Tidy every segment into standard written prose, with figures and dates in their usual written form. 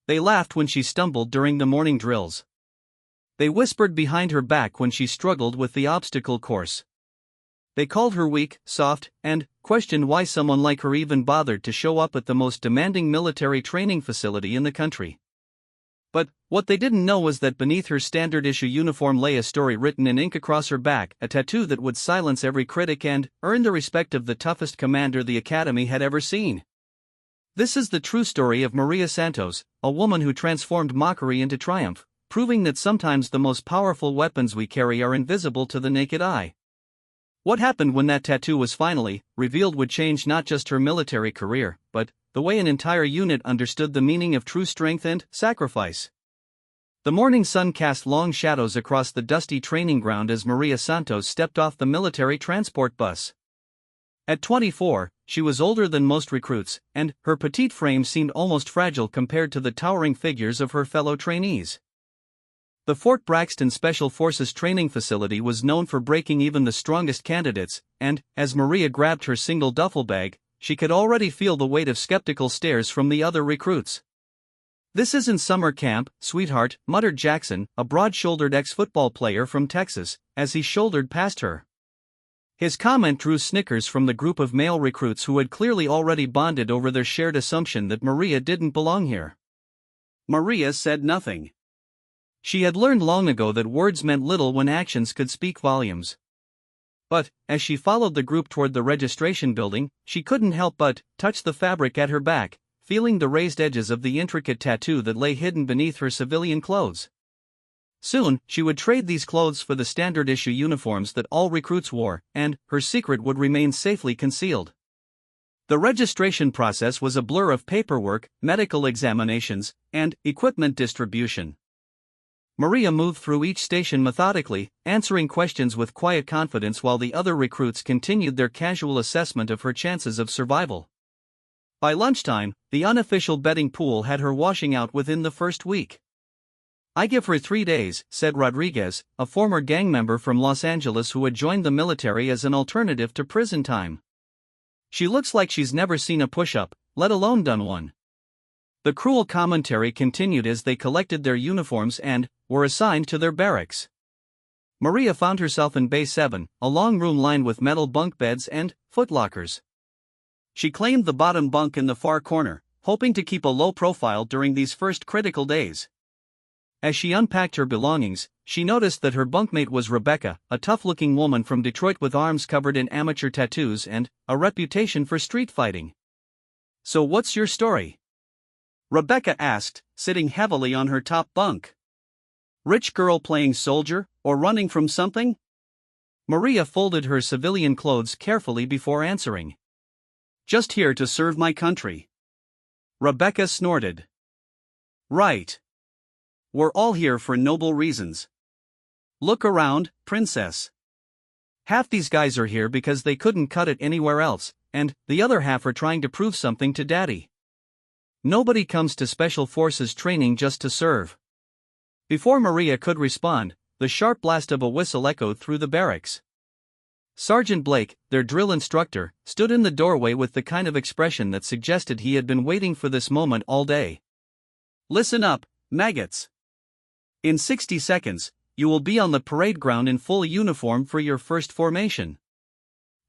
They laughed when she stumbled during the morning drills. They whispered behind her back when she struggled with the obstacle course. They called her weak, soft, and questioned why someone like her even bothered to show up at the most demanding military training facility in the country. But what they didn't know was that beneath her standard-issue uniform lay a story written in ink across her back, a tattoo that would silence every critic and earn the respect of the toughest commander the Academy had ever seen. This is the true story of Maria Santos, a woman who transformed mockery into triumph, proving that sometimes the most powerful weapons we carry are invisible to the naked eye. What happened when that tattoo was finally revealed would change not just her military career, but the way an entire unit understood the meaning of true strength and sacrifice. The morning sun cast long shadows across the dusty training ground as Maria Santos stepped off the military transport bus. At 24, she was older than most recruits, and her petite frame seemed almost fragile compared to the towering figures of her fellow trainees. The Fort Braxton Special Forces training facility was known for breaking even the strongest candidates, and, as Maria grabbed her single duffel bag, she could already feel the weight of skeptical stares from the other recruits. "This isn't summer camp, sweetheart," muttered Jackson, a broad-shouldered ex-football player from Texas, as he shouldered past her. His comment drew snickers from the group of male recruits who had clearly already bonded over their shared assumption that Maria didn't belong here. Maria said nothing. She had learned long ago that words meant little when actions could speak volumes. But, as she followed the group toward the registration building, she couldn't help but touch the fabric at her back, feeling the raised edges of the intricate tattoo that lay hidden beneath her civilian clothes. Soon, she would trade these clothes for the standard-issue uniforms that all recruits wore, and her secret would remain safely concealed. The registration process was a blur of paperwork, medical examinations, and equipment distribution. Maria moved through each station methodically, answering questions with quiet confidence while the other recruits continued their casual assessment of her chances of survival. By lunchtime, the unofficial betting pool had her washing out within the first week. "I give her 3 days," said Rodriguez, a former gang member from Los Angeles who had joined the military as an alternative to prison time. "She looks like she's never seen a push-up, let alone done one." The cruel commentary continued as they collected their uniforms and were assigned to their barracks. Maria found herself in Bay 7, a long room lined with metal bunk beds and footlockers. She claimed the bottom bunk in the far corner, hoping to keep a low profile during these first critical days. As she unpacked her belongings, she noticed that her bunkmate was Rebecca, a tough-looking woman from Detroit with arms covered in amateur tattoos and a reputation for street fighting. "So what's your story?" Rebecca asked, sitting heavily on her top bunk. "Rich girl playing soldier, or running from something?" Maria folded her civilian clothes carefully before answering. "Just here to serve my country." Rebecca snorted. "Right. We're all here for noble reasons. Look around, princess. Half these guys are here because they couldn't cut it anywhere else, and the other half are trying to prove something to daddy. Nobody comes to Special Forces training just to serve." Before Maria could respond, the sharp blast of a whistle echoed through the barracks. Sergeant Blake, their drill instructor, stood in the doorway with the kind of expression that suggested he had been waiting for this moment all day. "Listen up, maggots. In 60 seconds, you will be on the parade ground in full uniform for your first formation.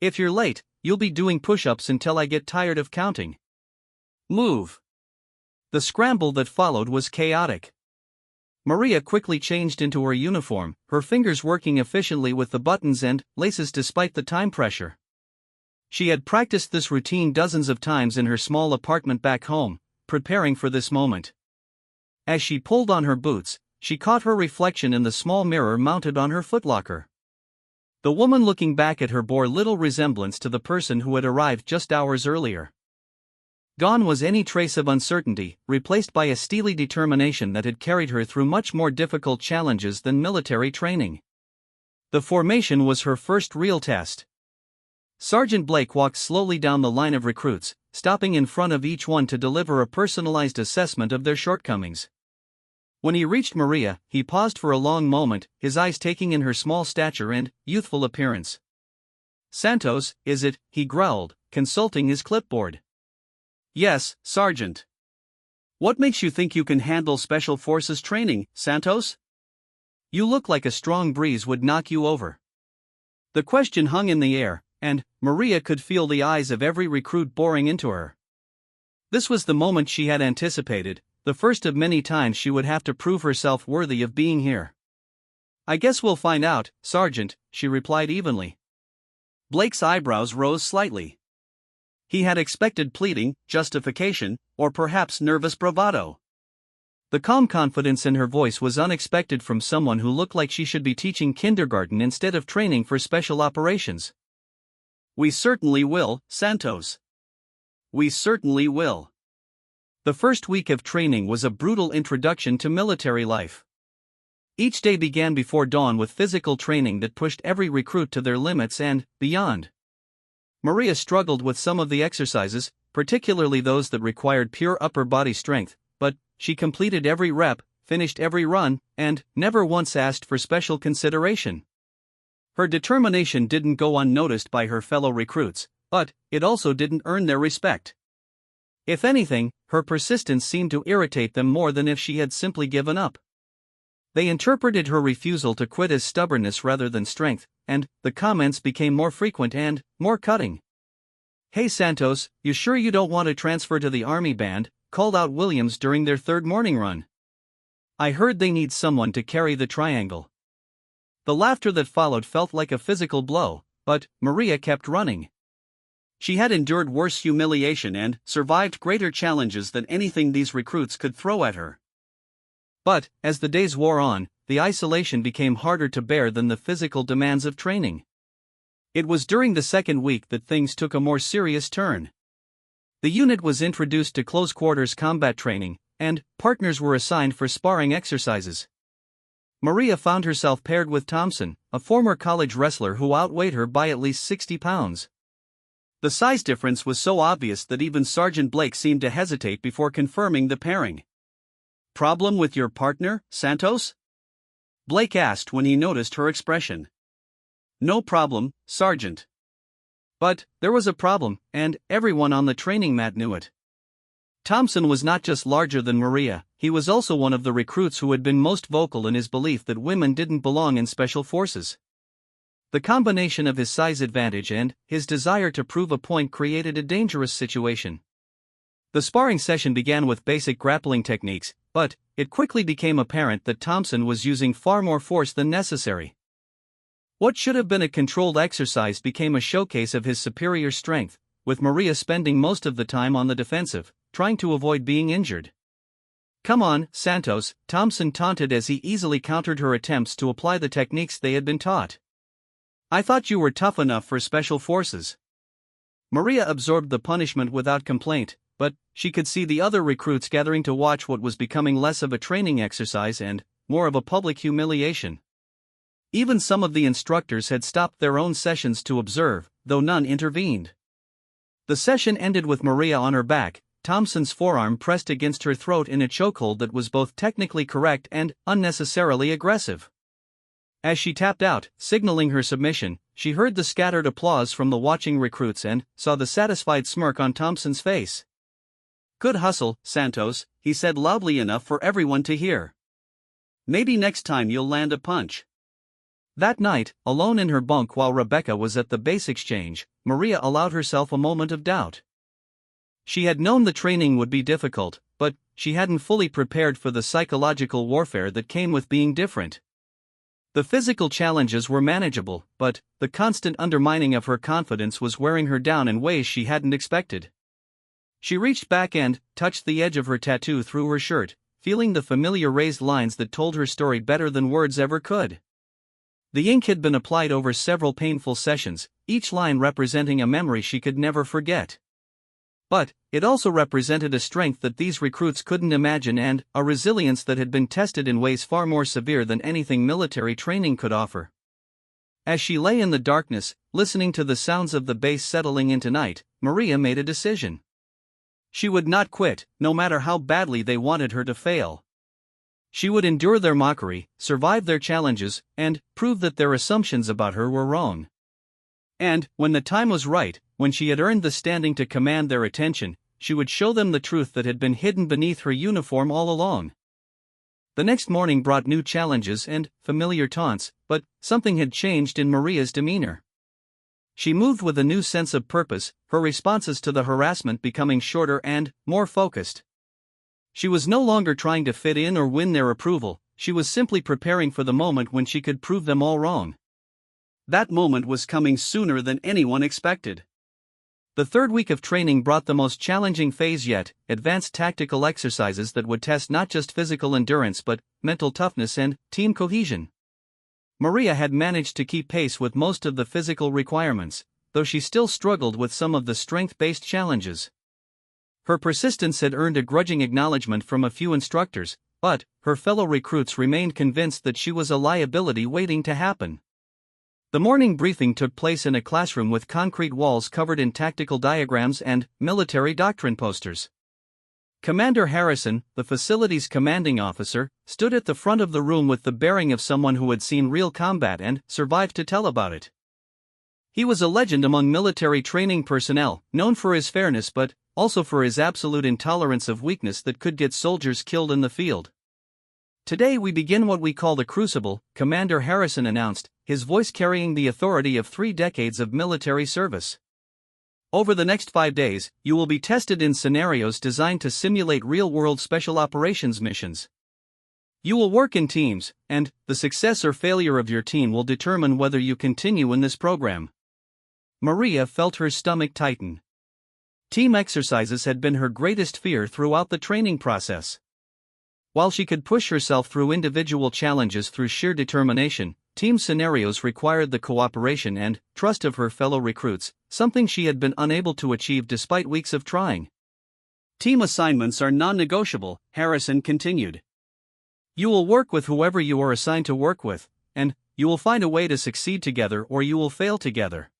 If you're late, you'll be doing push-ups until I get tired of counting. Move." The scramble that followed was chaotic. Maria quickly changed into her uniform, her fingers working efficiently with the buttons and laces despite the time pressure. She had practiced this routine dozens of times in her small apartment back home, preparing for this moment. As she pulled on her boots, she caught her reflection in the small mirror mounted on her footlocker. The woman looking back at her bore little resemblance to the person who had arrived just hours earlier. Gone was any trace of uncertainty, replaced by a steely determination that had carried her through much more difficult challenges than military training. The formation was her first real test. Sergeant Blake walked slowly down the line of recruits, stopping in front of each one to deliver a personalized assessment of their shortcomings. When he reached Maria, he paused for a long moment, his eyes taking in her small stature and youthful appearance. "Santos, is it?" he growled, consulting his clipboard. "Yes, Sergeant." What makes you think you can handle Special Forces training, Santos? You look like a strong breeze would knock you over. The question hung in the air, and Maria could feel the eyes of every recruit boring into her. This was the moment she had anticipated, the first of many times she would have to prove herself worthy of being here. I guess we'll find out, Sergeant, she replied evenly. Blake's eyebrows rose slightly. He had expected pleading, justification, or perhaps nervous bravado. The calm confidence in her voice was unexpected from someone who looked like she should be teaching kindergarten instead of training for special operations. We certainly will, Santos. We certainly will. The first week of training was a brutal introduction to military life. Each day began before dawn with physical training that pushed every recruit to their limits and beyond. Maria struggled with some of the exercises, particularly those that required pure upper body strength, but she completed every rep, finished every run, and never once asked for special consideration. Her determination didn't go unnoticed by her fellow recruits, but it also didn't earn their respect. If anything, her persistence seemed to irritate them more than if she had simply given up. They interpreted her refusal to quit as stubbornness rather than strength, and the comments became more frequent and more cutting. Hey Santos, you sure you don't want to transfer to the Army band? Called out Williams during their third morning run. I heard they need someone to carry the triangle. The laughter that followed felt like a physical blow, but Maria kept running. She had endured worse humiliation and survived greater challenges than anything these recruits could throw at her. But, as the days wore on, the isolation became harder to bear than the physical demands of training. It was during the second week that things took a more serious turn. The unit was introduced to close-quarters combat training, and partners were assigned for sparring exercises. Maria found herself paired with Thompson, a former college wrestler who outweighed her by at least 60 pounds. The size difference was so obvious that even Sergeant Blake seemed to hesitate before confirming the pairing. Problem with your partner, Santos? Blake asked when he noticed her expression. No problem, Sergeant. But there was a problem, and everyone on the training mat knew it. Thompson was not just larger than Maria, he was also one of the recruits who had been most vocal in his belief that women didn't belong in special forces. The combination of his size advantage and his desire to prove a point created a dangerous situation. The sparring session began with basic grappling techniques, but it quickly became apparent that Thompson was using far more force than necessary. What should have been a controlled exercise became a showcase of his superior strength, with Maria spending most of the time on the defensive, trying to avoid being injured. Come on, Santos, Thompson taunted as he easily countered her attempts to apply the techniques they had been taught. I thought you were tough enough for special forces. Maria absorbed the punishment without complaint, but she could see the other recruits gathering to watch what was becoming less of a training exercise and more of a public humiliation. Even some of the instructors had stopped their own sessions to observe, though none intervened. The session ended with Maria on her back, Thompson's forearm pressed against her throat in a chokehold that was both technically correct and unnecessarily aggressive. As she tapped out, signaling her submission, she heard the scattered applause from the watching recruits and saw the satisfied smirk on Thompson's face. Good hustle, Santos, he said loudly enough for everyone to hear. Maybe next time you'll land a punch. That night, alone in her bunk while Rebecca was at the base exchange, Maria allowed herself a moment of doubt. She had known the training would be difficult, but she hadn't fully prepared for the psychological warfare that came with being different. The physical challenges were manageable, but the constant undermining of her confidence was wearing her down in ways she hadn't expected. She reached back and touched the edge of her tattoo through her shirt, feeling the familiar raised lines that told her story better than words ever could. The ink had been applied over several painful sessions, each line representing a memory she could never forget. But it also represented a strength that these recruits couldn't imagine and a resilience that had been tested in ways far more severe than anything military training could offer. As she lay in the darkness, listening to the sounds of the base settling into night, Maria made a decision. She would not quit, no matter how badly they wanted her to fail. She would endure their mockery, survive their challenges, and prove that their assumptions about her were wrong. And, when the time was right, when she had earned the standing to command their attention, she would show them the truth that had been hidden beneath her uniform all along. The next morning brought new challenges and familiar taunts, but something had changed in Maria's demeanor. She moved with a new sense of purpose, her responses to the harassment becoming shorter and more focused. She was no longer trying to fit in or win their approval, she was simply preparing for the moment when she could prove them all wrong. That moment was coming sooner than anyone expected. The third week of training brought the most challenging phase yet, advanced tactical exercises that would test not just physical endurance but mental toughness and team cohesion. Maria had managed to keep pace with most of the physical requirements, though she still struggled with some of the strength-based challenges. Her persistence had earned a grudging acknowledgement from a few instructors, but her fellow recruits remained convinced that she was a liability waiting to happen. The morning briefing took place in a classroom with concrete walls covered in tactical diagrams and military doctrine posters. Commander Harrison, the facility's commanding officer, stood at the front of the room with the bearing of someone who had seen real combat and survived to tell about it. He was a legend among military training personnel, known for his fairness but also for his absolute intolerance of weakness that could get soldiers killed in the field. "Today we begin what we call the Crucible," Commander Harrison announced, his voice carrying the authority of 3 decades of military service. "Over the next 5 days, you will be tested in scenarios designed to simulate real-world special operations missions. You will work in teams, and the success or failure of your team will determine whether you continue in this program." Maria felt her stomach tighten. Team exercises had been her greatest fear throughout the training process. While she could push herself through individual challenges through sheer determination, team scenarios required the cooperation and trust of her fellow recruits, something she had been unable to achieve despite weeks of trying. "Team assignments are non-negotiable," Harrison continued. "You will work with whoever you are assigned to work with, and you will find a way to succeed together or you will fail together.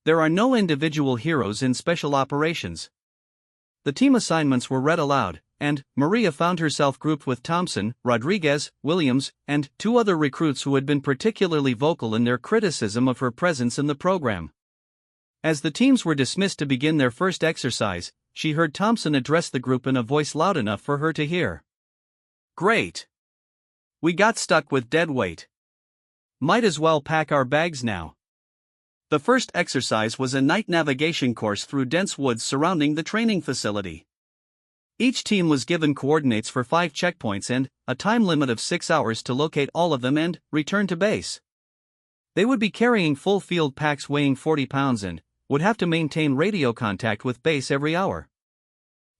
There are no individual heroes in special operations." The team assignments were read aloud, and Maria found herself grouped with Thompson, Rodriguez, Williams, and 2 other recruits who had been particularly vocal in their criticism of her presence in the program. As the teams were dismissed to begin their first exercise, she heard Thompson address the group in a voice loud enough for her to hear. "Great. We got stuck with dead weight. Might as well pack our bags now." The first exercise was a night navigation course through dense woods surrounding the training facility. Each team was given coordinates for 5 checkpoints and a time limit of 6 hours to locate all of them and return to base. They would be carrying full field packs weighing 40 pounds and would have to maintain radio contact with base every hour.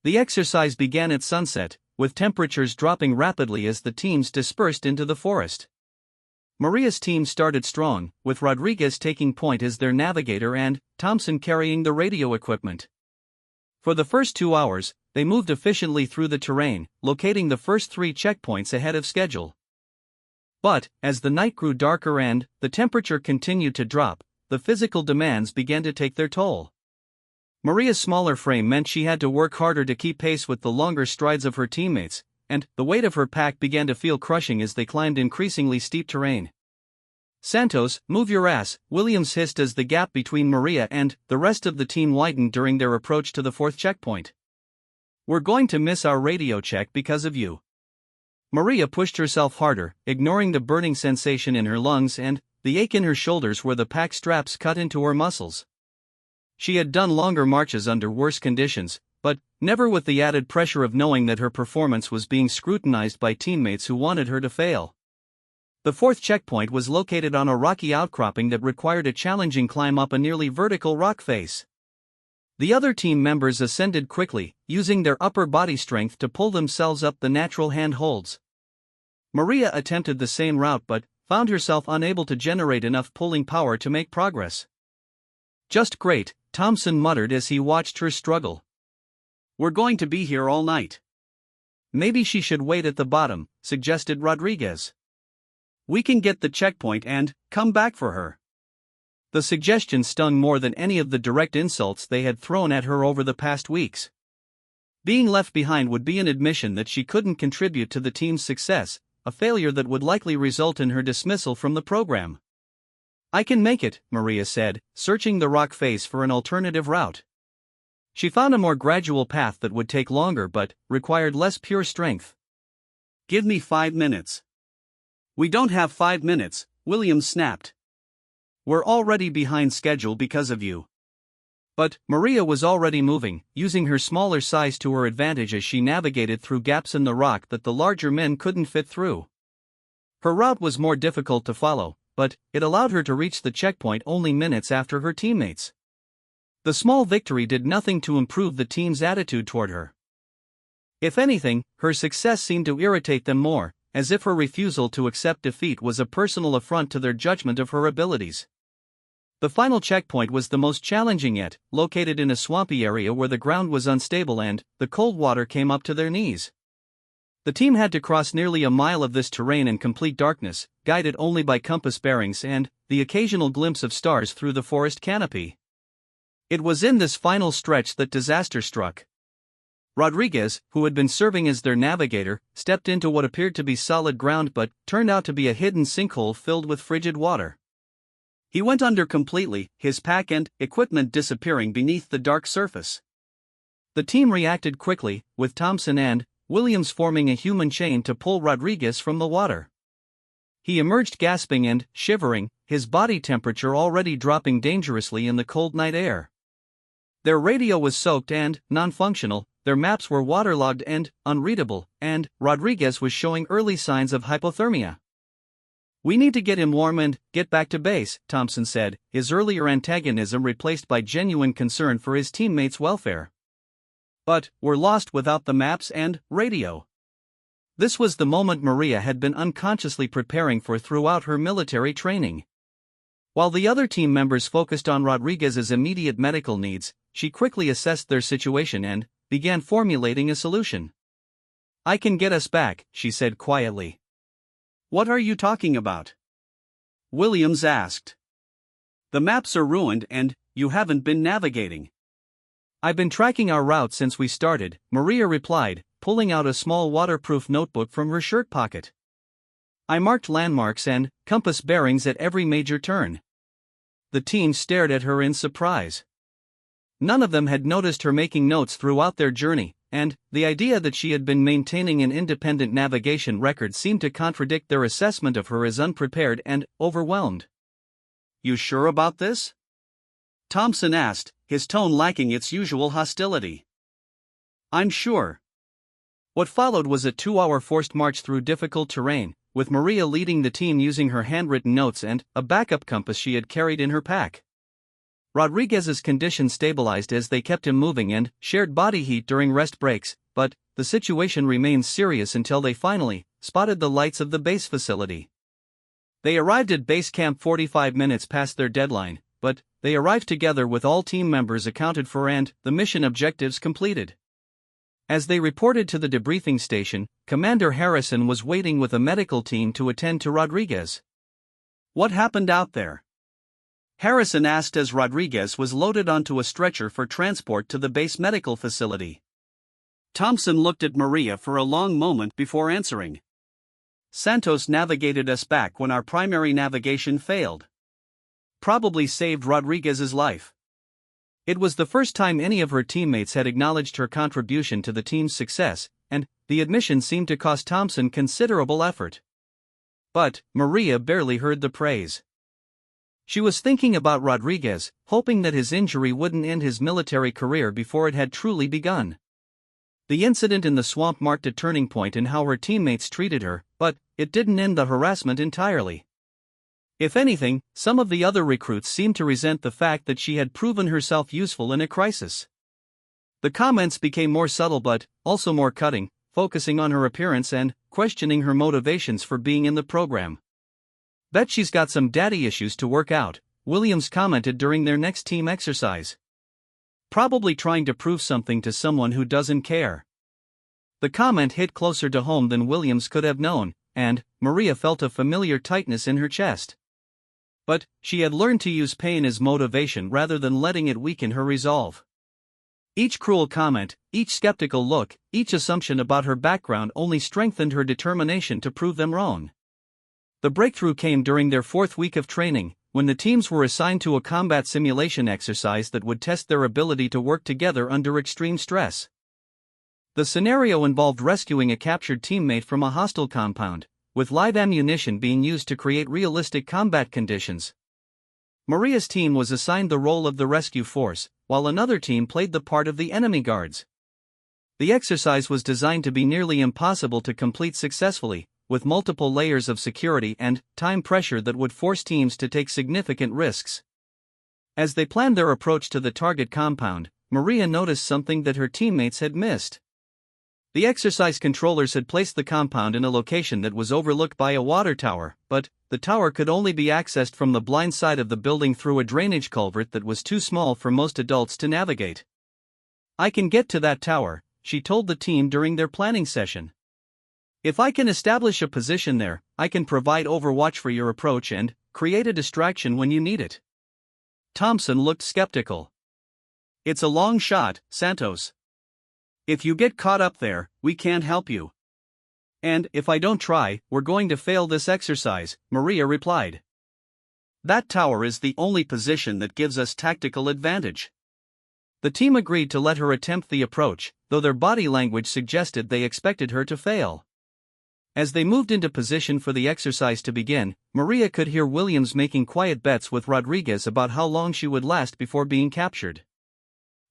The exercise began at sunset, with temperatures dropping rapidly as the teams dispersed into the forest. Maria's team started strong, with Rodriguez taking point as their navigator and Thompson carrying the radio equipment. For the first 2 hours, they moved efficiently through the terrain, locating the first 3 checkpoints ahead of schedule. But, as the night grew darker and the temperature continued to drop, the physical demands began to take their toll. Maria's smaller frame meant she had to work harder to keep pace with the longer strides of her teammates, and the weight of her pack began to feel crushing as they climbed increasingly steep terrain. "Santos, move your ass," Williams hissed as the gap between Maria and the rest of the team widened during their approach to the 4th checkpoint. "We're going to miss our radio check because of you." Maria pushed herself harder, ignoring the burning sensation in her lungs and the ache in her shoulders where the pack straps cut into her muscles. She had done longer marches under worse conditions, but never with the added pressure of knowing that her performance was being scrutinized by teammates who wanted her to fail. The 4th checkpoint was located on a rocky outcropping that required a challenging climb up a nearly vertical rock face. The other team members ascended quickly, using their upper body strength to pull themselves up the natural handholds. Maria attempted the same route but found herself unable to generate enough pulling power to make progress. "Just great," Thompson muttered as he watched her struggle. "We're going to be here all night." "Maybe she should wait at the bottom," suggested Rodriguez. "We can get the checkpoint and come back for her." The suggestion stung more than any of the direct insults they had thrown at her over the past weeks. Being left behind would be an admission that she couldn't contribute to the team's success, a failure that would likely result in her dismissal from the program. "I can make it," Maria said, searching the rock face for an alternative route. She found a more gradual path that would take longer but required less pure strength. Give me 5 minutes. We don't have 5 minutes, Williams snapped. We're already behind schedule because of you. But Maria was already moving, using her smaller size to her advantage as she navigated through gaps in the rock that the larger men couldn't fit through. Her route was more difficult to follow, but it allowed her to reach the checkpoint only minutes after her teammates. The small victory did nothing to improve the team's attitude toward her. If anything, her success seemed to irritate them more, as if her refusal to accept defeat was a personal affront to their judgment of her abilities. The final checkpoint was the most challenging yet, located in a swampy area where the ground was unstable and the cold water came up to their knees. The team had to cross nearly a mile of this terrain in complete darkness, guided only by compass bearings and the occasional glimpse of stars through the forest canopy. It was in this final stretch that disaster struck. Rodriguez, who had been serving as their navigator, stepped into what appeared to be solid ground but turned out to be a hidden sinkhole filled with frigid water. He went under completely, his pack and equipment disappearing beneath the dark surface. The team reacted quickly, with Thompson and Williams forming a human chain to pull Rodriguez from the water. He emerged gasping and shivering, his body temperature already dropping dangerously in the cold night air. Their radio was soaked and non-functional, their maps were waterlogged and unreadable, and Rodriguez was showing early signs of hypothermia. "We need to get him warm and get back to base," Thompson said, his earlier antagonism replaced by genuine concern for his teammates' welfare. "But we're lost without the maps and radio." This was the moment Maria had been unconsciously preparing for throughout her military training. While the other team members focused on Rodriguez's immediate medical needs, she quickly assessed their situation and began formulating a solution. "I can get us back," she said quietly. What are you talking about?" Williams asked. "The maps are ruined and you haven't been navigating." "I've been tracking our route since we started," Maria replied, pulling out a small waterproof notebook from her shirt pocket. "I marked landmarks and compass bearings at every major turn." The team stared at her in surprise. None of them had noticed her making notes throughout their journey, and the idea that she had been maintaining an independent navigation record seemed to contradict their assessment of her as unprepared and overwhelmed. "You sure about this?" Thompson asked, his tone lacking its usual hostility. "I'm sure." What followed was a 2-hour forced march through difficult terrain, with Maria leading the team using her handwritten notes and a backup compass she had carried in her pack. Rodriguez's condition stabilized as they kept him moving and shared body heat during rest breaks, but the situation remained serious until they finally spotted the lights of the base facility. They arrived at base camp 45 minutes past their deadline, but they arrived together with all team members accounted for and the mission objectives completed. As they reported to the debriefing station, Commander Harrison was waiting with a medical team to attend to Rodriguez. "What happened out there?" Harrison asked as Rodriguez was loaded onto a stretcher for transport to the base medical facility. Thompson looked at Maria for a long moment before answering. "Santos navigated us back when our primary navigation failed. Probably saved Rodriguez's life." It was the first time any of her teammates had acknowledged her contribution to the team's success, and the admission seemed to cost Thompson considerable effort. But Maria barely heard the praise. She was thinking about Rodriguez, hoping that his injury wouldn't end his military career before it had truly begun. The incident in the swamp marked a turning point in how her teammates treated her, but it didn't end the harassment entirely. If anything, some of the other recruits seemed to resent the fact that she had proven herself useful in a crisis. The comments became more subtle but also more cutting, focusing on her appearance and questioning her motivations for being in the program. "Bet she's got some daddy issues to work out," Williams commented during their next team exercise. "Probably trying to prove something to someone who doesn't care." The comment hit closer to home than Williams could have known, and Maria felt a familiar tightness in her chest. But she had learned to use pain as motivation rather than letting it weaken her resolve. Each cruel comment, each skeptical look, each assumption about her background only strengthened her determination to prove them wrong. The breakthrough came during their 4th week of training, when the teams were assigned to a combat simulation exercise that would test their ability to work together under extreme stress. The scenario involved rescuing a captured teammate from a hostile compound, with live ammunition being used to create realistic combat conditions. Maria's team was assigned the role of the rescue force, while another team played the part of the enemy guards. The exercise was designed to be nearly impossible to complete successfully, with multiple layers of security and time pressure that would force teams to take significant risks. As they planned their approach to the target compound, Maria noticed something that her teammates had missed. The exercise controllers had placed the compound in a location that was overlooked by a water tower, but the tower could only be accessed from the blind side of the building through a drainage culvert that was too small for most adults to navigate. "I can get to that tower," she told the team during their planning session. "If I can establish a position there, I can provide overwatch for your approach and create a distraction when you need it." Thompson looked skeptical. "It's a long shot, Santos. If you get caught up there, we can't help you. And if I don't try, we're going to fail this exercise," Maria replied. "That tower is the only position that gives us tactical advantage." The team agreed to let her attempt the approach, though their body language suggested they expected her to fail. As they moved into position for the exercise to begin, Maria could hear Williams making quiet bets with Rodriguez about how long she would last before being captured.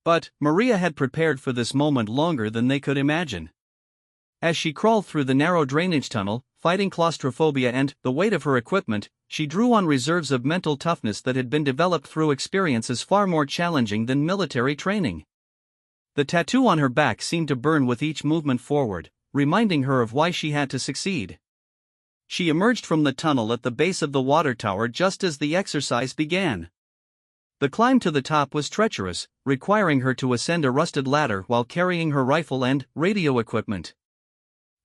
But Maria had prepared for this moment longer than they could imagine. As she crawled through the narrow drainage tunnel, fighting claustrophobia and the weight of her equipment, she drew on reserves of mental toughness that had been developed through experiences far more challenging than military training. The tattoo on her back seemed to burn with each movement forward, reminding her of why she had to succeed. She emerged from the tunnel at the base of the water tower just as the exercise began. The climb to the top was treacherous, requiring her to ascend a rusted ladder while carrying her rifle and radio equipment.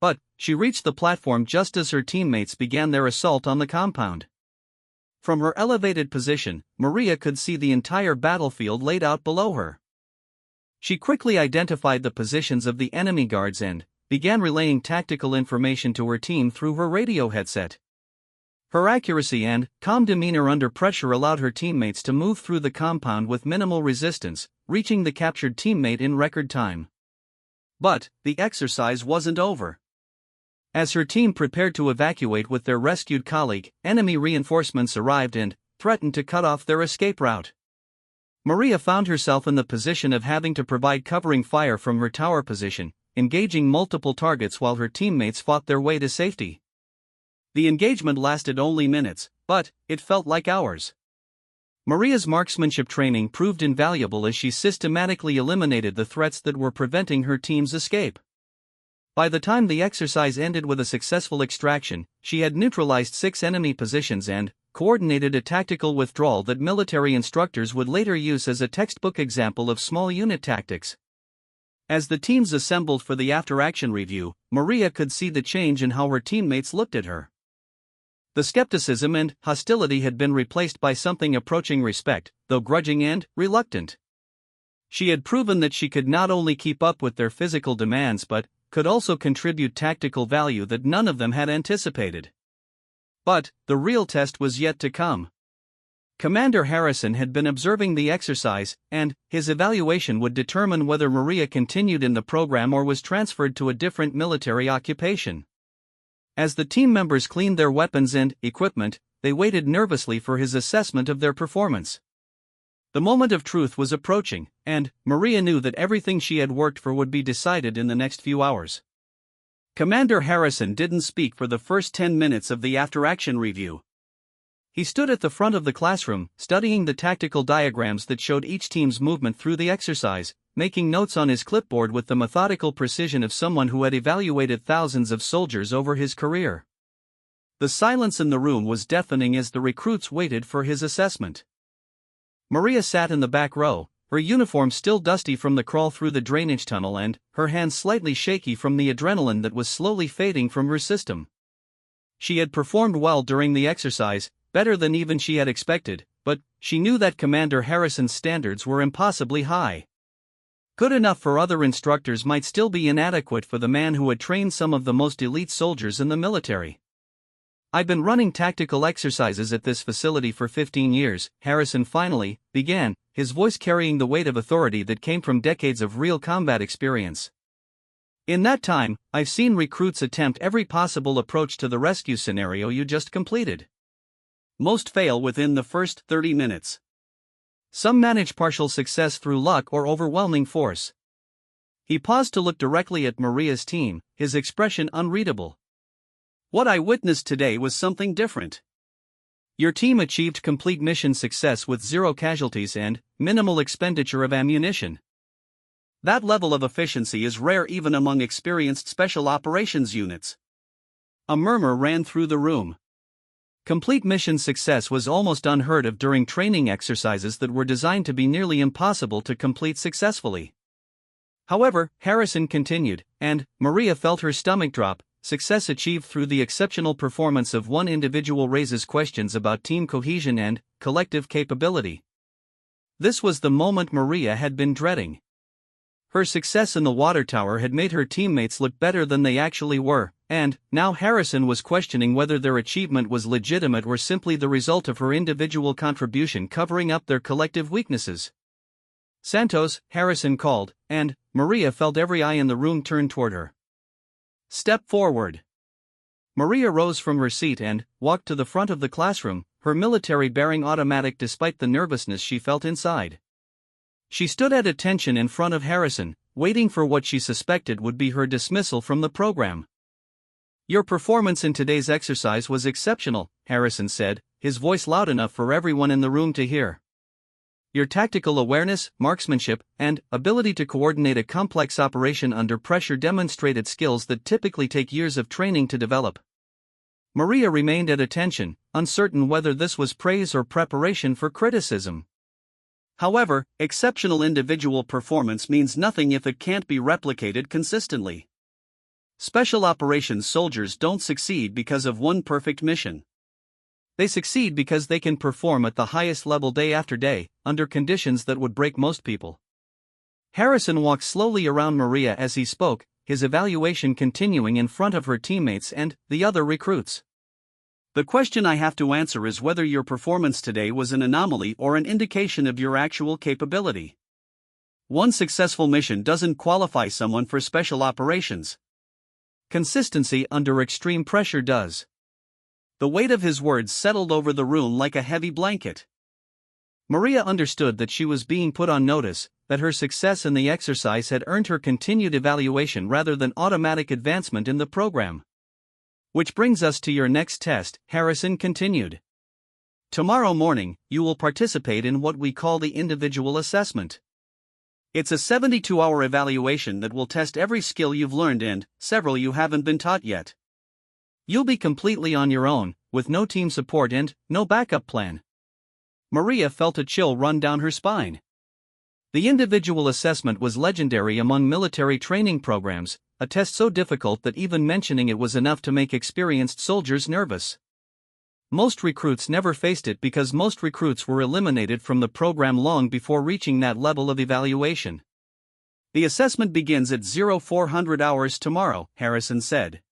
But she reached the platform just as her teammates began their assault on the compound. From her elevated position, Maria could see the entire battlefield laid out below her. She quickly identified the positions of the enemy guards and began relaying tactical information to her team through her radio headset. Her accuracy and calm demeanor under pressure allowed her teammates to move through the compound with minimal resistance, reaching the captured teammate in record time. But the exercise wasn't over. As her team prepared to evacuate with their rescued colleague, enemy reinforcements arrived and threatened to cut off their escape route. Maria found herself in the position of having to provide covering fire from her tower position, engaging multiple targets while her teammates fought their way to safety. The engagement lasted only minutes, but it felt like hours. Maria's marksmanship training proved invaluable as she systematically eliminated the threats that were preventing her team's escape. By the time the exercise ended with a successful extraction, she had neutralized 6 enemy positions and coordinated a tactical withdrawal that military instructors would later use as a textbook example of small unit tactics. As the teams assembled for the after-action review, Maria could see the change in how her teammates looked at her. The skepticism and hostility had been replaced by something approaching respect, though grudging and reluctant. She had proven that she could not only keep up with their physical demands but could also contribute tactical value that none of them had anticipated. But the real test was yet to come. Commander Harrison had been observing the exercise, and his evaluation would determine whether Maria continued in the program or was transferred to a different military occupation. As the team members cleaned their weapons and equipment, they waited nervously for his assessment of their performance. The moment of truth was approaching, and Maria knew that everything she had worked for would be decided in the next few hours. Commander Harrison didn't speak for the first 10 minutes of the after-action review. He stood at the front of the classroom, studying the tactical diagrams that showed each team's movement through the exercise, making notes on his clipboard with the methodical precision of someone who had evaluated thousands of soldiers over his career. The silence in the room was deafening as the recruits waited for his assessment. Maria sat in the back row, her uniform still dusty from the crawl through the drainage tunnel and her hands slightly shaky from the adrenaline that was slowly fading from her system. She had performed well during the exercise, better than even she had expected, but she knew that Commander Harrison's standards were impossibly high. Good enough for other instructors might still be inadequate for the man who had trained some of the most elite soldiers in the military. I've been running tactical exercises at this facility for 15 years, Harrison finally began, his voice carrying the weight of authority that came from decades of real combat experience. In that time, I've seen recruits attempt every possible approach to the rescue scenario you just completed. Most fail within the first 30 minutes. Some manage partial success through luck or overwhelming force. He paused to look directly at Maria's team, his expression unreadable. What I witnessed today was something different. Your team achieved complete mission success with 0 casualties and minimal expenditure of ammunition. That level of efficiency is rare even among experienced special operations units. A murmur ran through the room. Complete mission success was almost unheard of during training exercises that were designed to be nearly impossible to complete successfully. However, Harrison continued, and Maria felt her stomach drop. Success achieved through the exceptional performance of one individual raises questions about team cohesion and collective capability. This was the moment Maria had been dreading. Her success in the water tower had made her teammates look better than they actually were, and now Harrison was questioning whether their achievement was legitimate or simply the result of her individual contribution covering up their collective weaknesses. "Santos," Harrison called, and Maria felt every eye in the room turn toward her. "Step forward." Maria rose from her seat and walked to the front of the classroom, her military bearing automatic despite the nervousness she felt inside. She stood at attention in front of Harrison, waiting for what she suspected would be her dismissal from the program. "Your performance in today's exercise was exceptional," Harrison said, his voice loud enough for everyone in the room to hear. "Your tactical awareness, marksmanship, and ability to coordinate a complex operation under pressure demonstrated skills that typically take years of training to develop." Maria remained at attention, uncertain whether this was praise or preparation for criticism. However, exceptional individual performance means nothing if it can't be replicated consistently. Special operations soldiers don't succeed because of one perfect mission. They succeed because they can perform at the highest level day after day, under conditions that would break most people. Harrison walked slowly around Maria as he spoke, his evaluation continuing in front of her teammates and the other recruits. "The question I have to answer is whether your performance today was an anomaly or an indication of your actual capability. One successful mission doesn't qualify someone for special operations. Consistency under extreme pressure does." The weight of his words settled over the room like a heavy blanket. Maria understood that she was being put on notice, that her success in the exercise had earned her continued evaluation rather than automatic advancement in the program. "Which brings us to your next test," Harrison continued. "Tomorrow morning, you will participate in what we call the individual assessment. It's a 72-hour evaluation that will test every skill you've learned and several you haven't been taught yet. You'll be completely on your own, with no team support and no backup plan." Maria felt a chill run down her spine. The individual assessment was legendary among military training programs, a test so difficult that even mentioning it was enough to make experienced soldiers nervous. Most recruits never faced it because most recruits were eliminated from the program long before reaching that level of evaluation. "The assessment begins at 0400 hours tomorrow," Harrison said.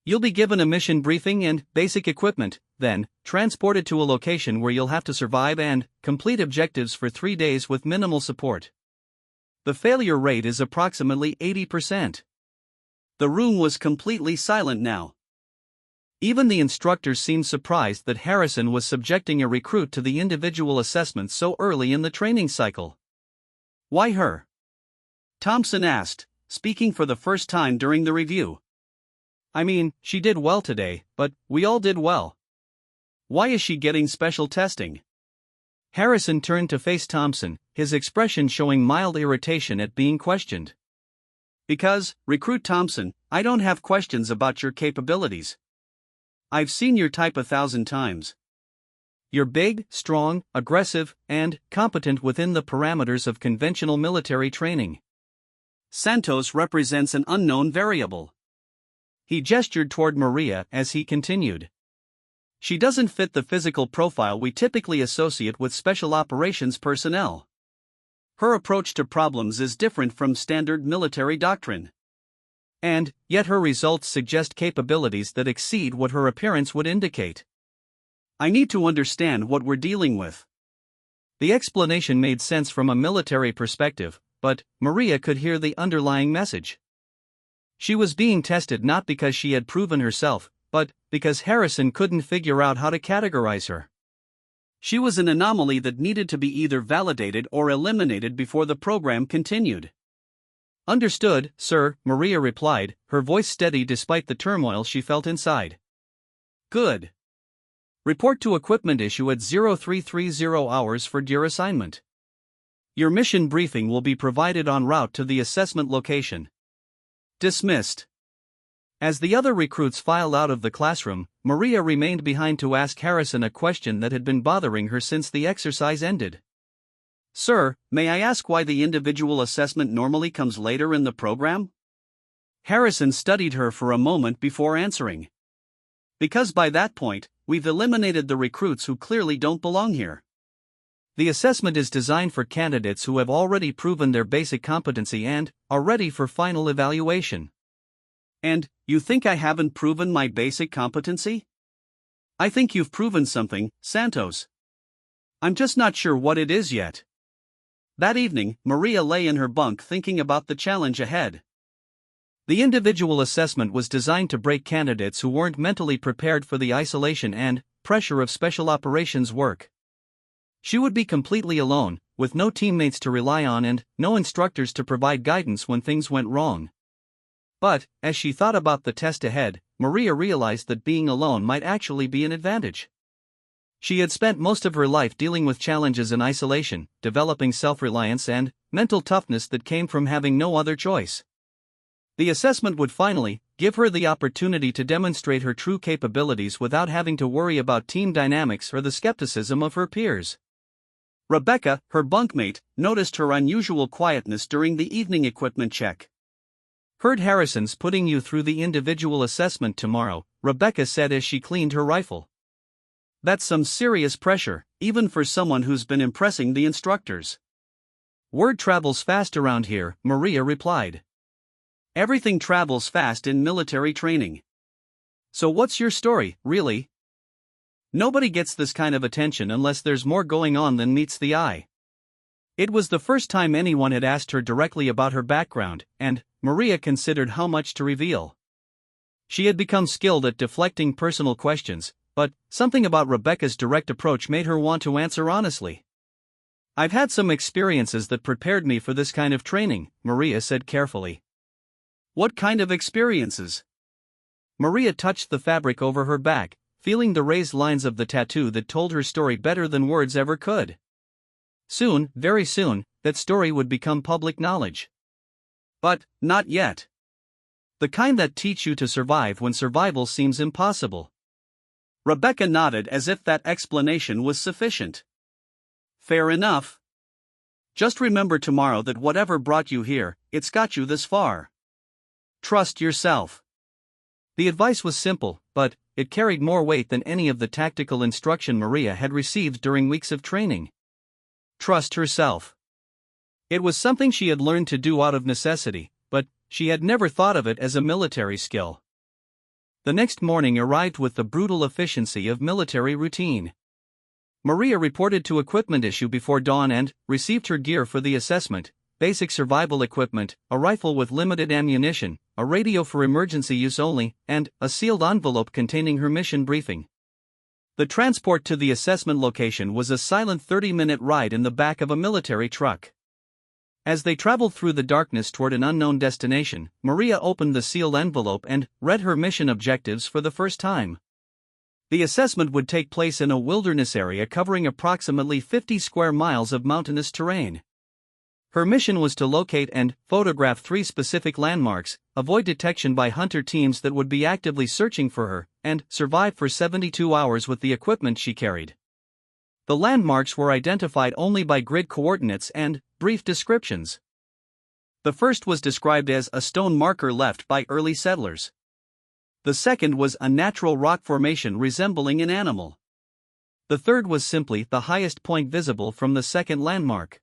"You'll be given a mission briefing and basic equipment, then transported to a location where you'll have to survive and complete objectives for 3 days with minimal support. The failure rate is approximately 80%. The room was completely silent now. Even the instructors seemed surprised that Harrison was subjecting a recruit to the individual assessment so early in the training cycle. "Why her?" Thompson asked, speaking for the first time during the review. "I mean, she did well today, but we all did well. Why is she getting special testing?" Harrison turned to face Thompson, his expression showing mild irritation at being questioned. "Because, Recruit Thompson, I don't have questions about your capabilities. I've seen your type 1,000 times. You're big, strong, aggressive, and competent within the parameters of conventional military training. Santos represents an unknown variable." He gestured toward Maria as he continued. "She doesn't fit the physical profile we typically associate with special operations personnel. Her approach to problems is different from standard military doctrine. And, yet her results suggest capabilities that exceed what her appearance would indicate. I need to understand what we're dealing with. The explanation made sense from a military perspective, but Maria could hear the underlying message. She was being tested not because she had proven herself, but because Harrison couldn't figure out how to categorize her. She was an anomaly that needed to be either validated or eliminated before the program continued. Understood, sir, Maria replied, her voice steady despite the turmoil she felt inside. Good. Report to equipment issue at 0330 hours for your assignment. Your mission briefing will be provided en route to the assessment location. Dismissed. As the other recruits filed out of the classroom, Maria remained behind to ask Harrison a question that had been bothering her since the exercise ended. Sir, may I ask why the individual assessment normally comes later in the program? Harrison studied her for a moment before answering. Because by that point, we've eliminated the recruits who clearly don't belong here. The assessment is designed for candidates who have already proven their basic competency and are ready for final evaluation. And, you think I haven't proven my basic competency? I think you've proven something, Santos. I'm just not sure what it is yet. That evening, Maria lay in her bunk thinking about the challenge ahead. The individual assessment was designed to break candidates who weren't mentally prepared for the isolation and pressure of special operations work. She would be completely alone, with no teammates to rely on and no instructors to provide guidance when things went wrong. But, as she thought about the test ahead, Maria realized that being alone might actually be an advantage. She had spent most of her life dealing with challenges in isolation, developing self-reliance and mental toughness that came from having no other choice. The assessment would finally give her the opportunity to demonstrate her true capabilities without having to worry about team dynamics or the skepticism of her peers. Rebecca, her bunkmate, noticed her unusual quietness during the evening equipment check. Heard Harrison's putting you through the individual assessment tomorrow, Rebecca said as she cleaned her rifle. That's some serious pressure, even for someone who's been impressing the instructors. Word travels fast around here, Maria replied. Everything travels fast in military training. So what's your story, really? Nobody gets this kind of attention unless there's more going on than meets the eye. It was the first time anyone had asked her directly about her background, and Maria considered how much to reveal. She had become skilled at deflecting personal questions, but something about Rebecca's direct approach made her want to answer honestly. I've had some experiences that prepared me for this kind of training, Maria said carefully. What kind of experiences? Maria touched the fabric over her back, feeling the raised lines of the tattoo that told her story better than words ever could. Soon, very soon, that story would become public knowledge. But, not yet. The kind that teach you to survive when survival seems impossible. Rebecca nodded as if that explanation was sufficient. Fair enough. Just remember tomorrow that whatever brought you here, it's got you this far. Trust yourself. The advice was simple, but it carried more weight than any of the tactical instruction Maria had received during weeks of training. Trust herself. It was something she had learned to do out of necessity, but she had never thought of it as a military skill. The next morning arrived with the brutal efficiency of military routine. Maria reported to equipment issue before dawn and received her gear for the assessment: basic survival equipment, a rifle with limited ammunition, a radio for emergency use only, and a sealed envelope containing her mission briefing. The transport to the assessment location was a silent 30-minute ride in the back of a military truck. As they traveled through the darkness toward an unknown destination, Maria opened the sealed envelope and read her mission objectives for the first time. The assessment would take place in a wilderness area covering approximately 50 square miles of mountainous terrain. Her mission was to locate and photograph 3 specific landmarks, avoid detection by hunter teams that would be actively searching for her, and survive for 72 hours with the equipment she carried. The landmarks were identified only by grid coordinates and brief descriptions. The first was described as a stone marker left by early settlers. The second was a natural rock formation resembling an animal. The third was simply the highest point visible from the second landmark.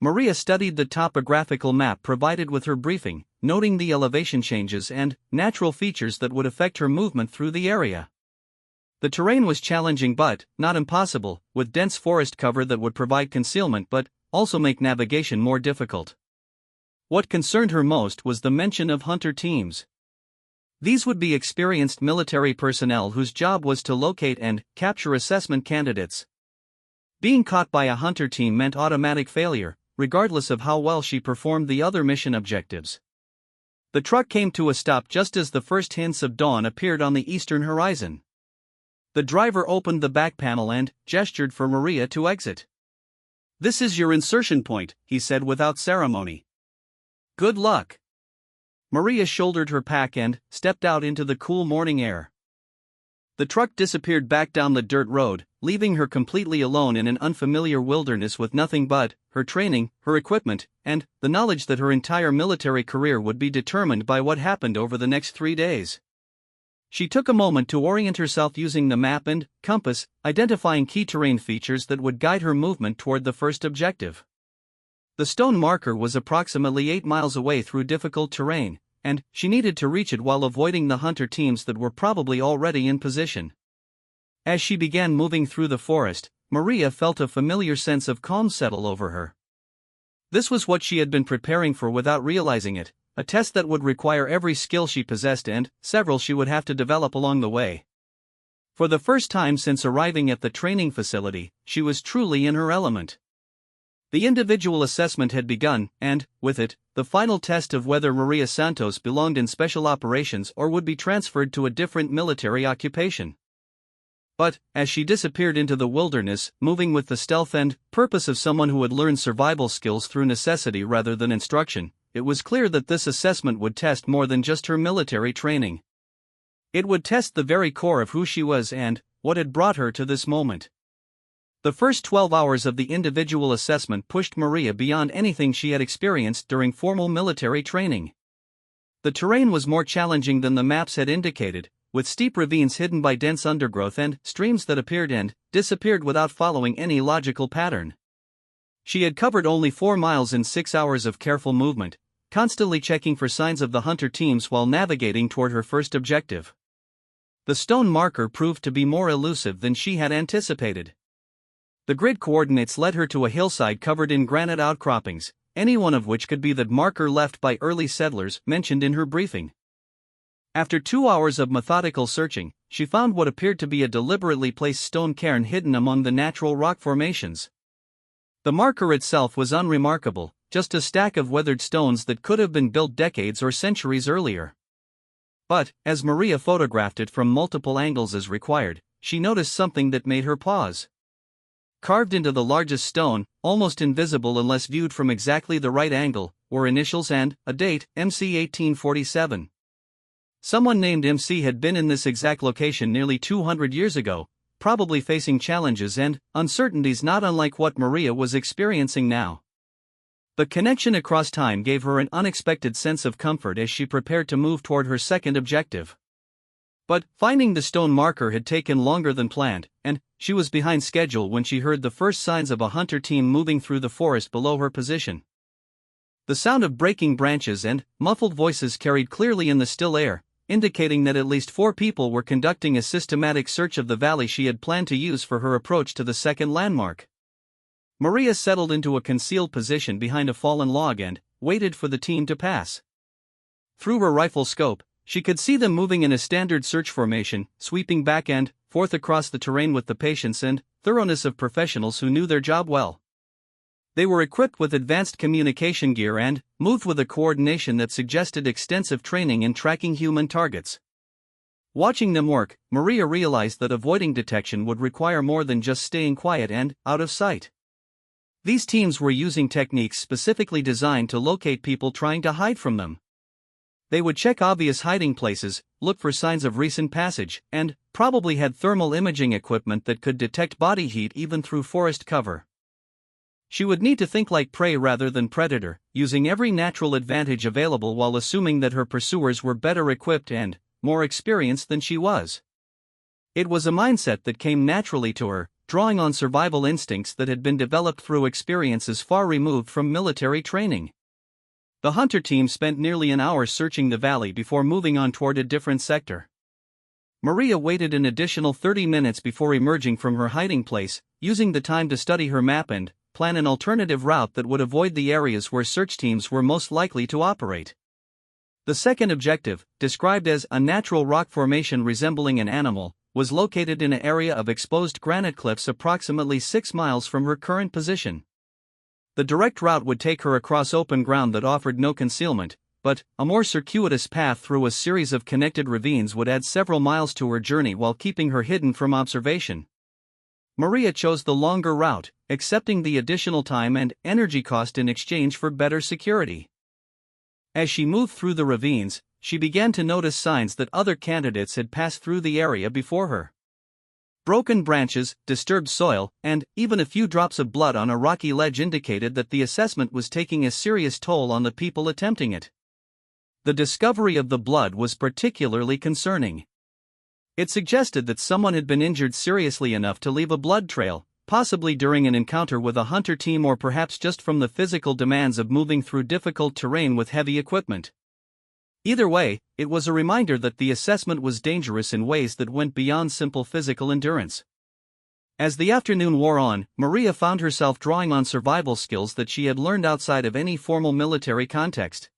Maria studied the topographical map provided with her briefing, noting the elevation changes and natural features that would affect her movement through the area. The terrain was challenging but not impossible, with dense forest cover that would provide concealment but also make navigation more difficult. What concerned her most was the mention of hunter teams. These would be experienced military personnel whose job was to locate and capture assessment candidates. Being caught by a hunter team meant automatic failure, regardless of how well she performed the other mission objectives. The truck came to a stop just as the first hints of dawn appeared on the eastern horizon. The driver opened the back panel and gestured for Maria to exit. "This is your insertion point," he said without ceremony. "Good luck." Maria shouldered her pack and stepped out into the cool morning air. The truck disappeared back down the dirt road, leaving her completely alone in an unfamiliar wilderness with nothing but her training, her equipment, and the knowledge that her entire military career would be determined by what happened over the next 3 days. She took a moment to orient herself using the map and compass, identifying key terrain features that would guide her movement toward the first objective. The stone marker was approximately 8 miles away through difficult terrain, and she needed to reach it while avoiding the hunter teams that were probably already in position. As she began moving through the forest, Maria felt a familiar sense of calm settle over her. This was what she had been preparing for without realizing it, a test that would require every skill she possessed and several she would have to develop along the way. For the first time since arriving at the training facility, she was truly in her element. The individual assessment had begun, and, with it, the final test of whether Maria Santos belonged in special operations or would be transferred to a different military occupation. But, as she disappeared into the wilderness, moving with the stealth and purpose of someone who had learned survival skills through necessity rather than instruction, it was clear that this assessment would test more than just her military training. It would test the very core of who she was and what had brought her to this moment. The first 12 hours of the individual assessment pushed Maria beyond anything she had experienced during formal military training. The terrain was more challenging than the maps had indicated, with steep ravines hidden by dense undergrowth and streams that appeared and disappeared without following any logical pattern. She had covered only 4 miles in 6 hours of careful movement, constantly checking for signs of the hunter teams while navigating toward her first objective. The stone marker proved to be more elusive than she had anticipated. The grid coordinates led her to a hillside covered in granite outcroppings, any one of which could be the marker left by early settlers mentioned in her briefing. After 2 hours of methodical searching, she found what appeared to be a deliberately placed stone cairn hidden among the natural rock formations. The marker itself was unremarkable, just a stack of weathered stones that could have been built decades or centuries earlier. But, as Maria photographed it from multiple angles as required, she noticed something that made her pause. Carved into the largest stone, almost invisible unless viewed from exactly the right angle, were initials and a date, MC 1847. Someone named MC had been in this exact location nearly 200 years ago, probably facing challenges and uncertainties not unlike what Maria was experiencing now. The connection across time gave her an unexpected sense of comfort as she prepared to move toward her second objective. But finding the stone marker had taken longer than planned, and she was behind schedule when she heard the first signs of a hunter team moving through the forest below her position. The sound of breaking branches and muffled voices carried clearly in the still air, indicating that at least 4 people were conducting a systematic search of the valley she had planned to use for her approach to the second landmark. Maria settled into a concealed position behind a fallen log and waited for the team to pass. Through her rifle scope, she could see them moving in a standard search formation, sweeping back and forth across the terrain with the patience and thoroughness of professionals who knew their job well. They were equipped with advanced communication gear and moved with a coordination that suggested extensive training in tracking human targets. Watching them work, Maria realized that avoiding detection would require more than just staying quiet and out of sight. These teams were using techniques specifically designed to locate people trying to hide from them. They would check obvious hiding places, look for signs of recent passage, and probably had thermal imaging equipment that could detect body heat even through forest cover. She would need to think like prey rather than predator, using every natural advantage available while assuming that her pursuers were better equipped and more experienced than she was. It was a mindset that came naturally to her, drawing on survival instincts that had been developed through experiences far removed from military training. The hunter team spent nearly an hour searching the valley before moving on toward a different sector. Maria waited an additional 30 minutes before emerging from her hiding place, using the time to study her map and plan an alternative route that would avoid the areas where search teams were most likely to operate. The second objective, described as a natural rock formation resembling an animal, was located in an area of exposed granite cliffs approximately 6 miles from her current position. The direct route would take her across open ground that offered no concealment, but a more circuitous path through a series of connected ravines would add several miles to her journey while keeping her hidden from observation. Maria chose the longer route, accepting the additional time and energy cost in exchange for better security. As she moved through the ravines, she began to notice signs that other candidates had passed through the area before her. Broken branches, disturbed soil, and even a few drops of blood on a rocky ledge indicated that the assessment was taking a serious toll on the people attempting it. The discovery of the blood was particularly concerning. It suggested that someone had been injured seriously enough to leave a blood trail, possibly during an encounter with a hunter team or perhaps just from the physical demands of moving through difficult terrain with heavy equipment. Either way, it was a reminder that the assessment was dangerous in ways that went beyond simple physical endurance. As the afternoon wore on, Maria found herself drawing on survival skills that she had learned outside of any formal military context.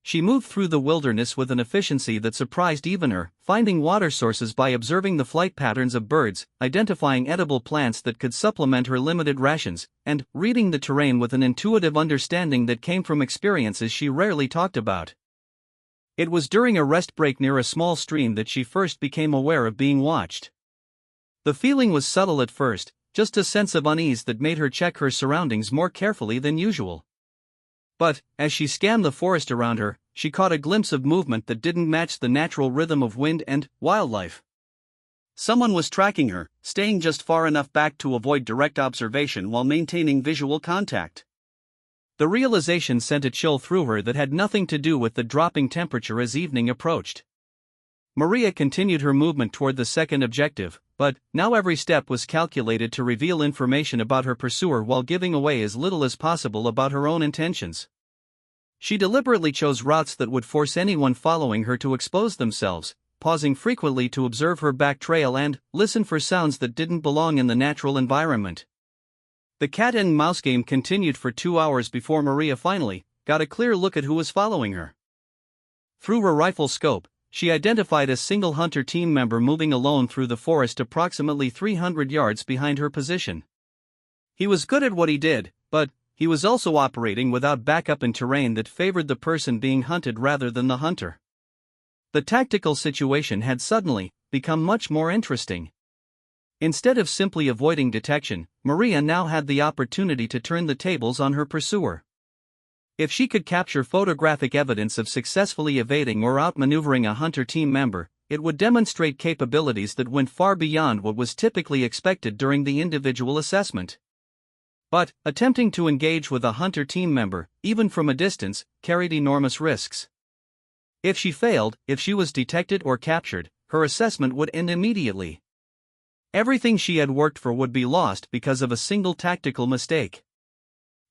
She moved through the wilderness with an efficiency that surprised even her, finding water sources by observing the flight patterns of birds, identifying edible plants that could supplement her limited rations, and reading the terrain with an intuitive understanding that came from experiences she rarely talked about. It was during a rest break near a small stream that she first became aware of being watched. The feeling was subtle at first, just a sense of unease that made her check her surroundings more carefully than usual. But, as she scanned the forest around her, she caught a glimpse of movement that didn't match the natural rhythm of wind and wildlife. Someone was tracking her, staying just far enough back to avoid direct observation while maintaining visual contact. The realization sent a chill through her that had nothing to do with the dropping temperature as evening approached. Maria continued her movement toward the second objective, but now every step was calculated to reveal information about her pursuer while giving away as little as possible about her own intentions. She deliberately chose routes that would force anyone following her to expose themselves, pausing frequently to observe her back trail and listen for sounds that didn't belong in the natural environment. The cat-and-mouse game continued for 2 hours before Maria finally got a clear look at who was following her. Through her rifle scope, she identified a single hunter team member moving alone through the forest approximately 300 yards behind her position. He was good at what he did, but he was also operating without backup in terrain that favored the person being hunted rather than the hunter. The tactical situation had suddenly become much more interesting. Instead of simply avoiding detection, Maria now had the opportunity to turn the tables on her pursuer. If she could capture photographic evidence of successfully evading or outmaneuvering a hunter team member, it would demonstrate capabilities that went far beyond what was typically expected during the individual assessment. But, attempting to engage with a hunter team member, even from a distance, carried enormous risks. If she failed, if she was detected or captured, her assessment would end immediately. Everything she had worked for would be lost because of a single tactical mistake.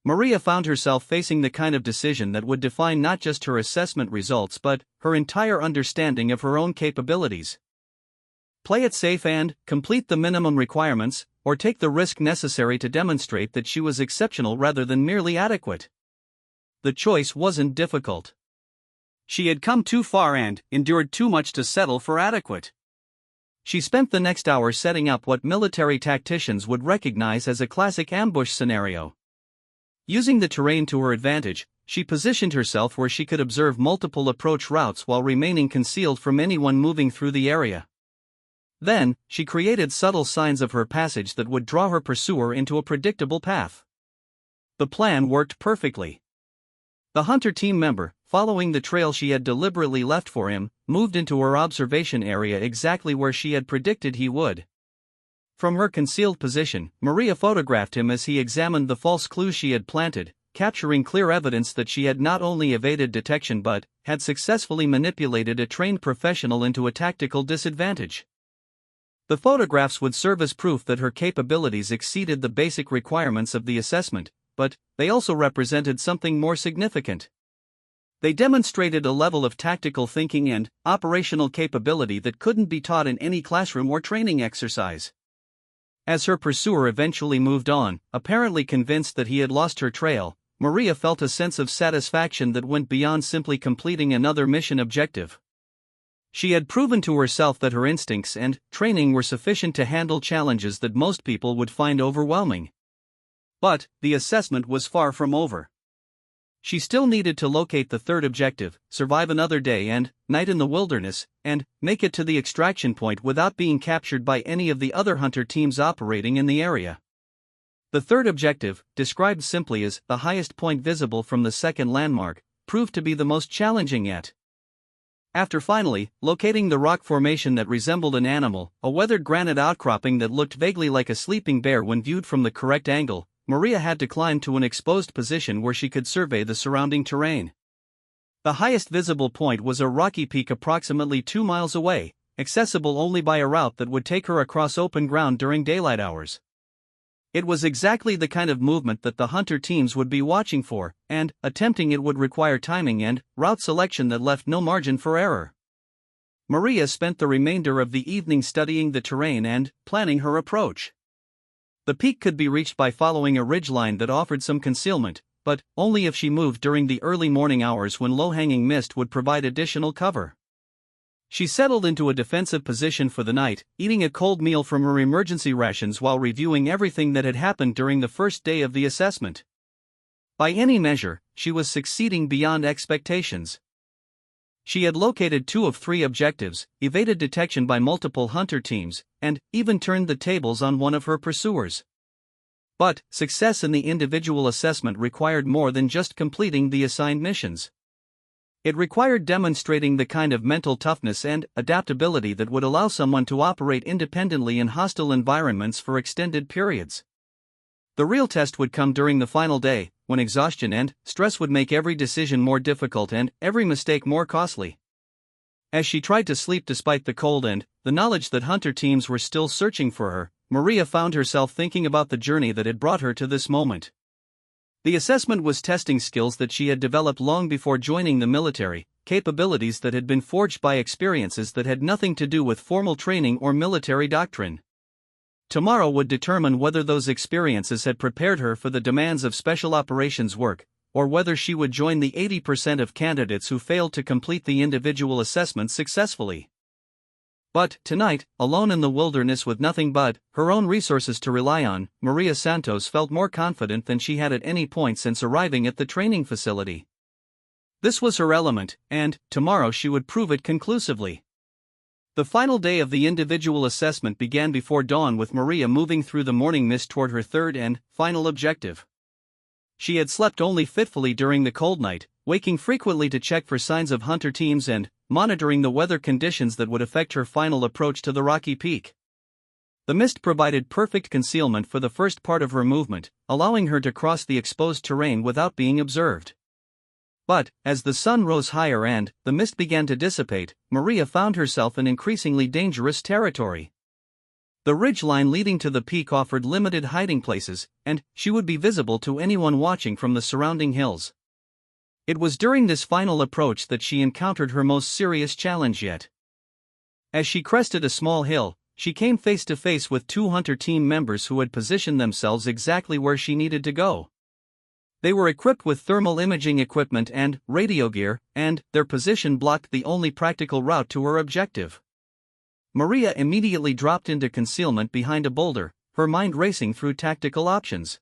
Maria found herself facing the kind of decision that would define not just her assessment results but her entire understanding of her own capabilities. Play it safe and complete the minimum requirements, or take the risk necessary to demonstrate that she was exceptional rather than merely adequate. The choice wasn't difficult. She had come too far and endured too much to settle for adequate. She spent the next hour setting up what military tacticians would recognize as a classic ambush scenario. Using the terrain to her advantage, she positioned herself where she could observe multiple approach routes while remaining concealed from anyone moving through the area. Then, she created subtle signs of her passage that would draw her pursuer into a predictable path. The plan worked perfectly. The hunter team member, following the trail she had deliberately left for him, moved into her observation area exactly where she had predicted he would. From her concealed position, Maria photographed him as he examined the false clues she had planted, capturing clear evidence that she had not only evaded detection but had successfully manipulated a trained professional into a tactical disadvantage. The photographs would serve as proof that her capabilities exceeded the basic requirements of the assessment, but they also represented something more significant. They demonstrated a level of tactical thinking and operational capability that couldn't be taught in any classroom or training exercise. As her pursuer eventually moved on, apparently convinced that he had lost her trail, Maria felt a sense of satisfaction that went beyond simply completing another mission objective. She had proven to herself that her instincts and training were sufficient to handle challenges that most people would find overwhelming. But the assessment was far from over. She still needed to locate the third objective, survive another day and night in the wilderness, and make it to the extraction point without being captured by any of the other hunter teams operating in the area. The third objective, described simply as the highest point visible from the second landmark, proved to be the most challenging yet. After finally locating the rock formation that resembled an animal, a weathered granite outcropping that looked vaguely like a sleeping bear when viewed from the correct angle, Maria had to climb to an exposed position where she could survey the surrounding terrain. The highest visible point was a rocky peak approximately 2 miles away, accessible only by a route that would take her across open ground during daylight hours. It was exactly the kind of movement that the hunter teams would be watching for, and attempting it would require timing and route selection that left no margin for error. Maria spent the remainder of the evening studying the terrain and planning her approach. The peak could be reached by following a ridgeline that offered some concealment, but only if she moved during the early morning hours when low-hanging mist would provide additional cover. She settled into a defensive position for the night, eating a cold meal from her emergency rations while reviewing everything that had happened during the first day of the assessment. By any measure, she was succeeding beyond expectations. She had located 2 of 3 objectives, evaded detection by multiple hunter teams, and even turned the tables on one of her pursuers. But success in the individual assessment required more than just completing the assigned missions. It required demonstrating the kind of mental toughness and adaptability that would allow someone to operate independently in hostile environments for extended periods. The real test would come during the final day, when exhaustion and stress would make every decision more difficult and every mistake more costly. As she tried to sleep despite the cold and the knowledge that hunter teams were still searching for her, Maria found herself thinking about the journey that had brought her to this moment. The assessment was testing skills that she had developed long before joining the military, capabilities that had been forged by experiences that had nothing to do with formal training or military doctrine. Tomorrow would determine whether those experiences had prepared her for the demands of special operations work, or whether she would join the 80% of candidates who failed to complete the individual assessment successfully. But tonight, alone in the wilderness with nothing but her own resources to rely on, Maria Santos felt more confident than she had at any point since arriving at the training facility. This was her element, and tomorrow she would prove it conclusively. The final day of the individual assessment began before dawn with Maria moving through the morning mist toward her third and final objective. She had slept only fitfully during the cold night, waking frequently to check for signs of hunter teams and monitoring the weather conditions that would affect her final approach to the rocky peak. The mist provided perfect concealment for the first part of her movement, allowing her to cross the exposed terrain without being observed. But, as the sun rose higher and the mist began to dissipate, Maria found herself in increasingly dangerous territory. The ridgeline leading to the peak offered limited hiding places, and she would be visible to anyone watching from the surrounding hills. It was during this final approach that she encountered her most serious challenge yet. As she crested a small hill, she came face to face with 2 hunter team members who had positioned themselves exactly where she needed to go. They were equipped with thermal imaging equipment and radio gear, and their position blocked the only practical route to her objective. Maria immediately dropped into concealment behind a boulder, her mind racing through tactical options.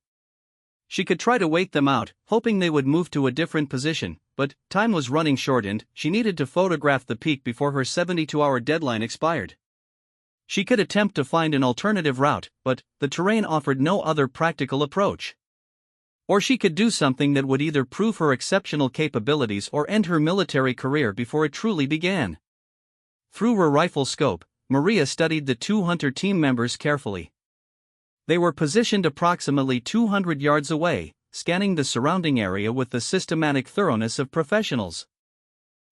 She could try to wait them out, hoping they would move to a different position, but time was running short and she needed to photograph the peak before her 72-hour deadline expired. She could attempt to find an alternative route, but the terrain offered no other practical approach. Or she could do something that would either prove her exceptional capabilities or end her military career before it truly began. Through her rifle scope, Maria studied the 2 hunter team members carefully. They were positioned approximately 200 yards away, scanning the surrounding area with the systematic thoroughness of professionals.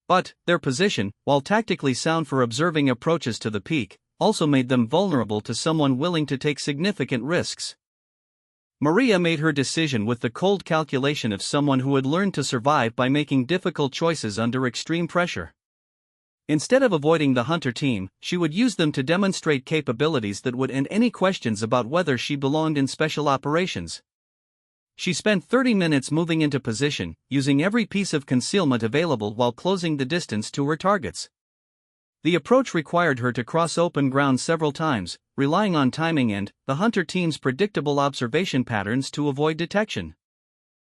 But their position, while tactically sound for observing approaches to the peak, also made them vulnerable to someone willing to take significant risks. Maria made her decision with the cold calculation of someone who had learned to survive by making difficult choices under extreme pressure. Instead of avoiding the hunter team, she would use them to demonstrate capabilities that would end any questions about whether she belonged in special operations. She spent 30 minutes moving into position, using every piece of concealment available while closing the distance to her targets. The approach required her to cross open ground several times, relying on timing and the hunter team's predictable observation patterns to avoid detection.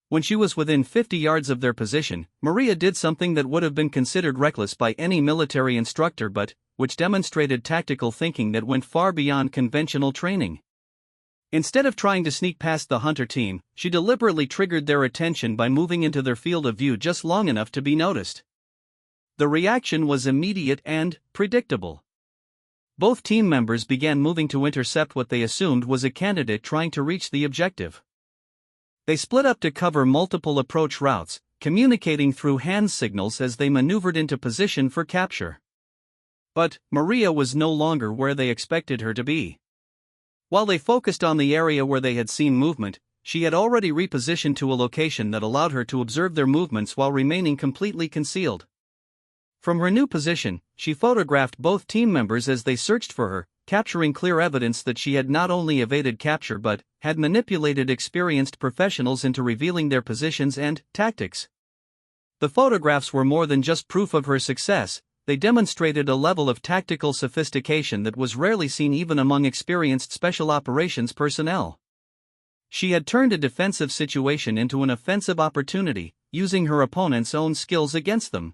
When she was within 50 yards of their position, Maria did something that would have been considered reckless by any military instructor but which demonstrated tactical thinking that went far beyond conventional training. Instead of trying to sneak past the hunter team, she deliberately triggered their attention by moving into their field of view just long enough to be noticed. The reaction was immediate and predictable. Both team members began moving to intercept what they assumed was a candidate trying to reach the objective. They split up to cover multiple approach routes, communicating through hand signals as they maneuvered into position for capture. But Maria was no longer where they expected her to be. While they focused on the area where they had seen movement, she had already repositioned to a location that allowed her to observe their movements while remaining completely concealed. From her new position, she photographed both team members as they searched for her, capturing clear evidence that she had not only evaded capture but had manipulated experienced professionals into revealing their positions and tactics. The photographs were more than just proof of her success, they demonstrated a level of tactical sophistication that was rarely seen even among experienced special operations personnel. She had turned a defensive situation into an offensive opportunity, using her opponent's own skills against them.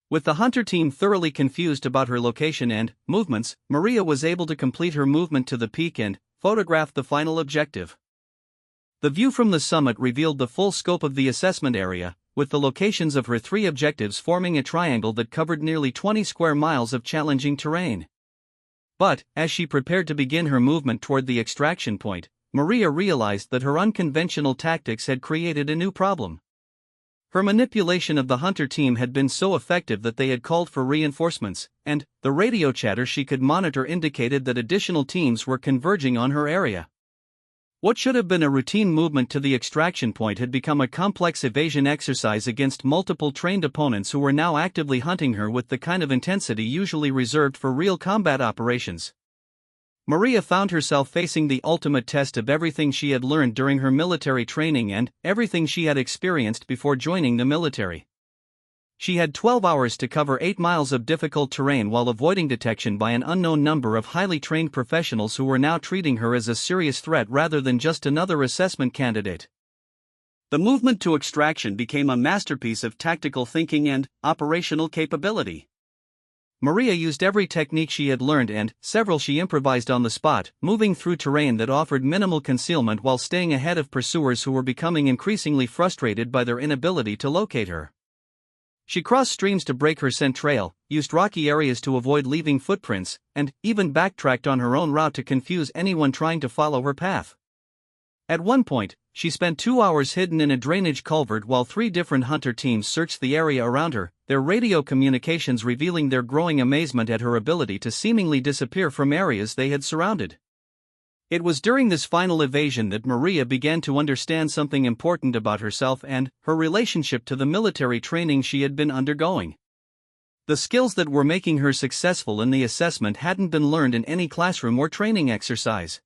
With the hunter team thoroughly confused about her location and movements, Maria was able to complete her movement to the peak and photograph the final objective. The view from the summit revealed the full scope of the assessment area, with the locations of her 3 objectives forming a triangle that covered nearly 20 square miles of challenging terrain. But, as she prepared to begin her movement toward the extraction point, Maria realized that her unconventional tactics had created a new problem. Her manipulation of the hunter team had been so effective that they had called for reinforcements, and the radio chatter she could monitor indicated that additional teams were converging on her area. What should have been a routine movement to the extraction point had become a complex evasion exercise against multiple trained opponents who were now actively hunting her with the kind of intensity usually reserved for real combat operations. Maria found herself facing the ultimate test of everything she had learned during her military training and everything she had experienced before joining the military. She had 12 hours to cover 8 miles of difficult terrain while avoiding detection by an unknown number of highly trained professionals who were now treating her as a serious threat rather than just another assessment candidate. The movement to extraction became a masterpiece of tactical thinking and operational capability. Maria used every technique she had learned and several she improvised on the spot, moving through terrain that offered minimal concealment while staying ahead of pursuers who were becoming increasingly frustrated by their inability to locate her. She crossed streams to break her scent trail, used rocky areas to avoid leaving footprints, and even backtracked on her own route to confuse anyone trying to follow her path. At one point, she spent 2 hours hidden in a drainage culvert while 3 different hunter teams searched the area around her, their radio communications revealing their growing amazement at her ability to seemingly disappear from areas they had surrounded. It was during this final evasion that Maria began to understand something important about herself and her relationship to the military training she had been undergoing. The skills that were making her successful in the assessment hadn't been learned in any classroom or training exercise.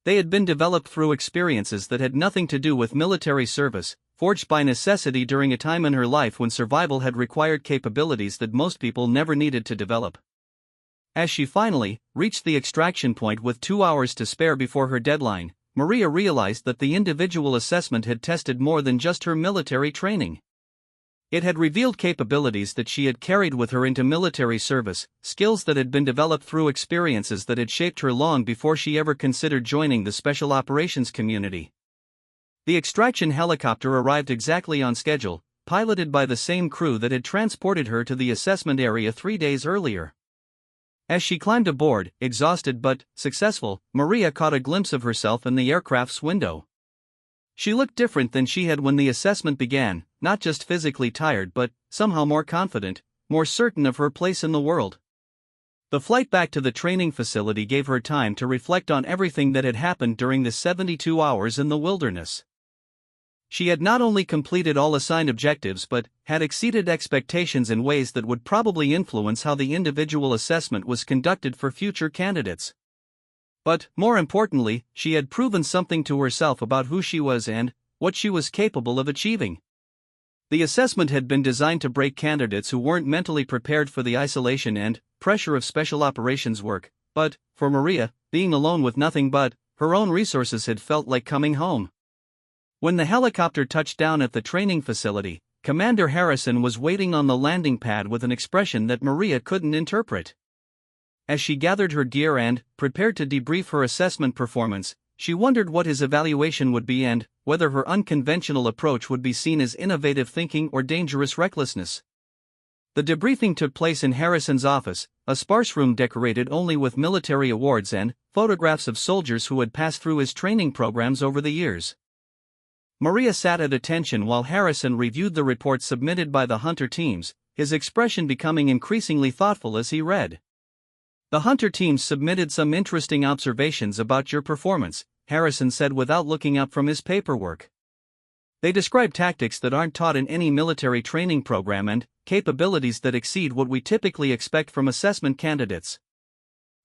They had been developed through experiences that had nothing to do with military service, forged by necessity during a time in her life when survival had required capabilities that most people never needed to develop. As she finally reached the extraction point with 2 hours to spare before her deadline, Maria realized that the individual assessment had tested more than just her military training. It had revealed capabilities that she had carried with her into military service, skills that had been developed through experiences that had shaped her long before she ever considered joining the special operations community. The extraction helicopter arrived exactly on schedule, piloted by the same crew that had transported her to the assessment area 3 days earlier. As she climbed aboard, exhausted but successful, Maria caught a glimpse of herself in the aircraft's window. She looked different than she had when the assessment began, not just physically tired but somehow more confident, more certain of her place in the world. The flight back to the training facility gave her time to reflect on everything that had happened during the 72 hours in the wilderness. She had not only completed all assigned objectives but had exceeded expectations in ways that would probably influence how the individual assessment was conducted for future candidates. But, more importantly, she had proven something to herself about who she was and what she was capable of achieving. The assessment had been designed to break candidates who weren't mentally prepared for the isolation and pressure of special operations work, but, for Maria, being alone with nothing but her own resources had felt like coming home. When the helicopter touched down at the training facility, Commander Harrison was waiting on the landing pad with an expression that Maria couldn't interpret. As she gathered her gear and prepared to debrief her assessment performance, she wondered what his evaluation would be and whether her unconventional approach would be seen as innovative thinking or dangerous recklessness. The debriefing took place in Harrison's office, a sparse room decorated only with military awards and photographs of soldiers who had passed through his training programs over the years. Maria sat at attention while Harrison reviewed the reports submitted by the hunter teams, his expression becoming increasingly thoughtful as he read. "The hunter teams submitted some interesting observations about your performance," Harrison said without looking up from his paperwork. "They describe tactics that aren't taught in any military training program and capabilities that exceed what we typically expect from assessment candidates."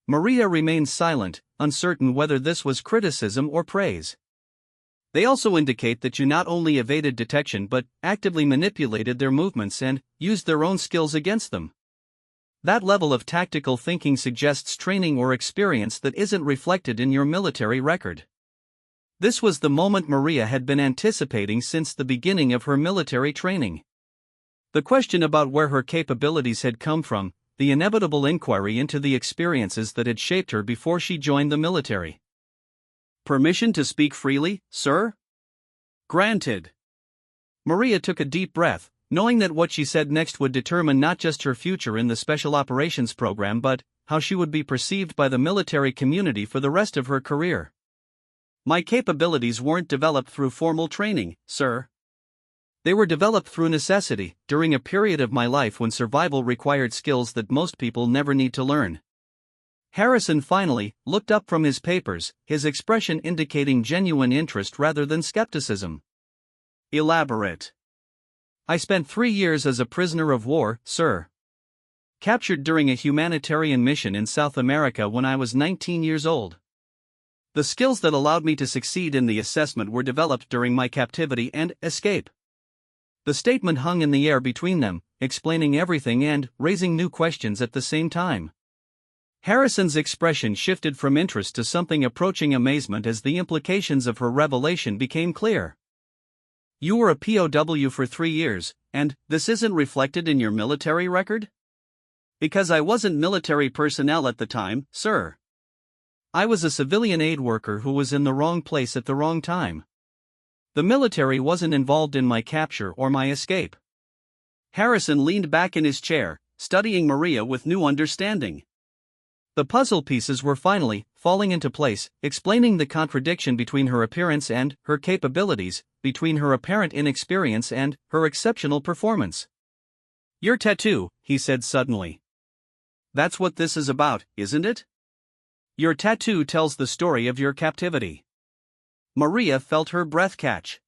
Maria remained silent, uncertain whether this was criticism or praise. "They also indicate that you not only evaded detection but actively manipulated their movements and used their own skills against them. That level of tactical thinking suggests training or experience that isn't reflected in your military record." This was the moment Maria had been anticipating since the beginning of her military training. The question about where her capabilities had come from, the inevitable inquiry into the experiences that had shaped her before she joined the military. "Permission to speak freely, sir?" "Granted." Maria took a deep breath, knowing that what she said next would determine not just her future in the Special Operations Program but how she would be perceived by the military community for the rest of her career. "My capabilities weren't developed through formal training, sir. They were developed through necessity, during a period of my life when survival required skills that most people never need to learn." Harrison finally looked up from his papers, his expression indicating genuine interest rather than skepticism. "Elaborate." "I spent 3 years as a prisoner of war, sir. Captured during a humanitarian mission in South America when I was 19 years old. The skills that allowed me to succeed in the assessment were developed during my captivity and escape." The statement hung in the air between them, explaining everything and raising new questions at the same time. Harrison's expression shifted from interest to something approaching amazement as the implications of her revelation became clear. "You were a POW for 3 years, and this isn't reflected in your military record?" "Because I wasn't military personnel at the time, sir. I was a civilian aid worker who was in the wrong place at the wrong time. The military wasn't involved in my capture or my escape." Harrison leaned back in his chair, studying Maria with new understanding. The puzzle pieces were finally falling into place, explaining the contradiction between her appearance and her capabilities, between her apparent inexperience and her exceptional performance. "Your tattoo," he said suddenly. "That's what this is about, isn't it? Your tattoo tells the story of your captivity." Maria felt her breath catch.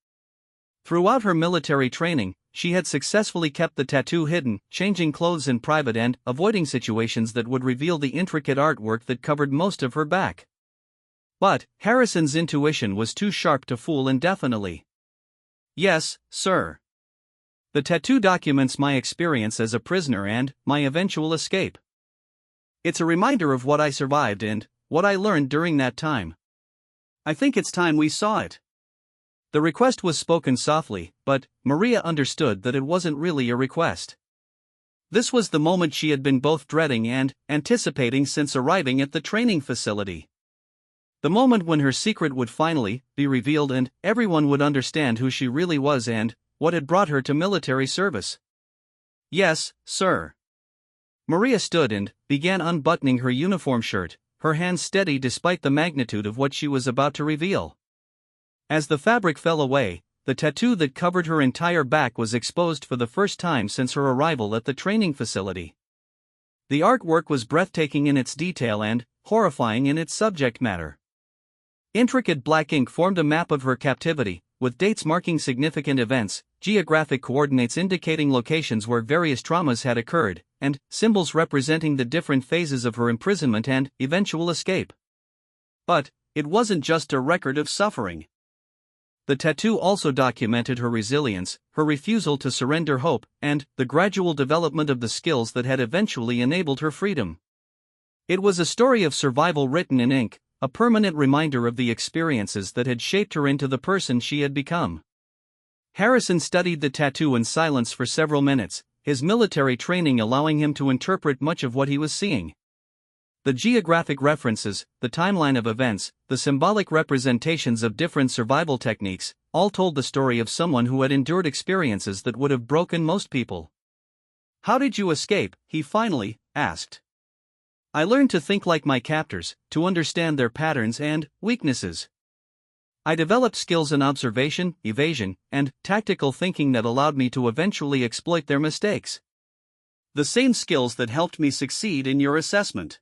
Throughout her military training, she had successfully kept the tattoo hidden, changing clothes in private and avoiding situations that would reveal the intricate artwork that covered most of her back. But Harrison's intuition was too sharp to fool indefinitely. "Yes, sir. The tattoo documents my experience as a prisoner and my eventual escape. It's a reminder of what I survived and what I learned during that time. I think it's time we saw it." The request was spoken softly, but Maria understood that it wasn't really a request. This was the moment she had been both dreading and anticipating since arriving at the training facility. The moment when her secret would finally be revealed and everyone would understand who she really was and what had brought her to military service. "Yes, sir." Maria stood and began unbuttoning her uniform shirt, her hands steady despite the magnitude of what she was about to reveal. As the fabric fell away, the tattoo that covered her entire back was exposed for the first time since her arrival at the training facility. The artwork was breathtaking in its detail and horrifying in its subject matter. Intricate black ink formed a map of her captivity, with dates marking significant events, geographic coordinates indicating locations where various traumas had occurred, and symbols representing the different phases of her imprisonment and eventual escape. But it wasn't just a record of suffering. The tattoo also documented her resilience, her refusal to surrender hope, and the gradual development of the skills that had eventually enabled her freedom. It was a story of survival written in ink, a permanent reminder of the experiences that had shaped her into the person she had become. Harrison studied the tattoo in silence for several minutes, his military training allowing him to interpret much of what he was seeing. The geographic references, the timeline of events, the symbolic representations of different survival techniques, all told the story of someone who had endured experiences that would have broken most people. "How did you escape?" he finally asked. "I learned to think like my captors, to understand their patterns and weaknesses. I developed skills in observation, evasion, and tactical thinking that allowed me to eventually exploit their mistakes. The same skills that helped me succeed in your assessment."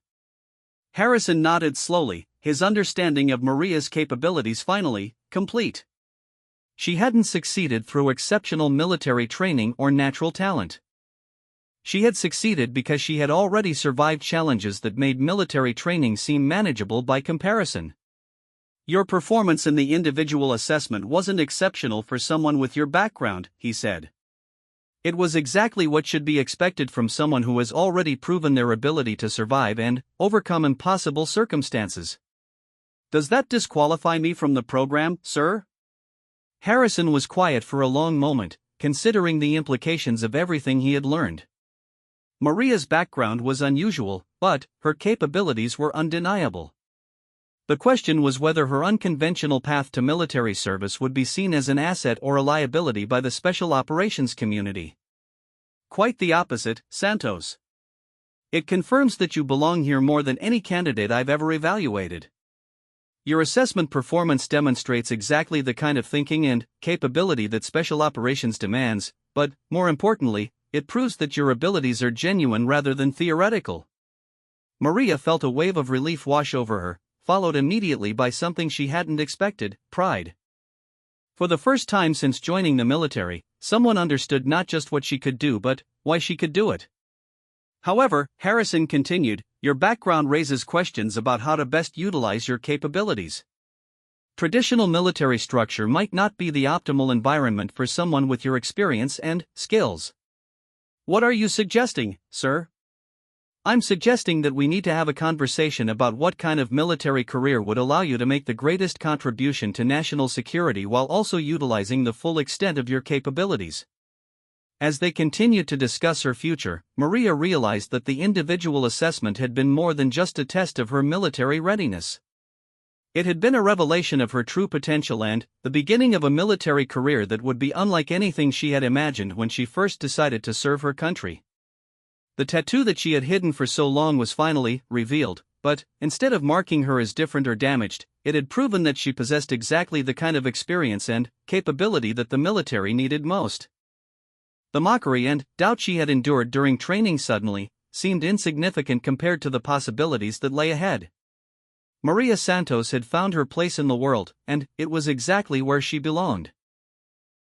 Harrison nodded slowly, his understanding of Maria's capabilities finally complete. She hadn't succeeded through exceptional military training or natural talent. She had succeeded because she had already survived challenges that made military training seem manageable by comparison. "Your performance in the individual assessment wasn't exceptional for someone with your background," he said. "It was exactly what should be expected from someone who has already proven their ability to survive and overcome impossible circumstances." "Does that disqualify me from the program, sir?" Harrison was quiet for a long moment, considering the implications of everything he had learned. Maria's background was unusual, but her capabilities were undeniable. The question was whether her unconventional path to military service would be seen as an asset or a liability by the special operations community. "Quite the opposite, Santos. It confirms that you belong here more than any candidate I've ever evaluated. Your assessment performance demonstrates exactly the kind of thinking and capability that special operations demands, but, more importantly, it proves that your abilities are genuine rather than theoretical." Maria felt a wave of relief wash over her, followed immediately by something she hadn't expected: pride. For the first time since joining the military, someone understood not just what she could do but why she could do it. "However," Harrison continued, "your background raises questions about how to best utilize your capabilities. Traditional military structure might not be the optimal environment for someone with your experience and skills." "What are you suggesting, sir?" "I'm suggesting that we need to have a conversation about what kind of military career would allow you to make the greatest contribution to national security while also utilizing the full extent of your capabilities." As they continued to discuss her future, Maria realized that the individual assessment had been more than just a test of her military readiness. It had been a revelation of her true potential and the beginning of a military career that would be unlike anything she had imagined when she first decided to serve her country. The tattoo that she had hidden for so long was finally revealed, but instead of marking her as different or damaged, it had proven that she possessed exactly the kind of experience and capability that the military needed most. The mockery and doubt she had endured during training suddenly seemed insignificant compared to the possibilities that lay ahead. Maria Santos had found her place in the world, and it was exactly where she belonged.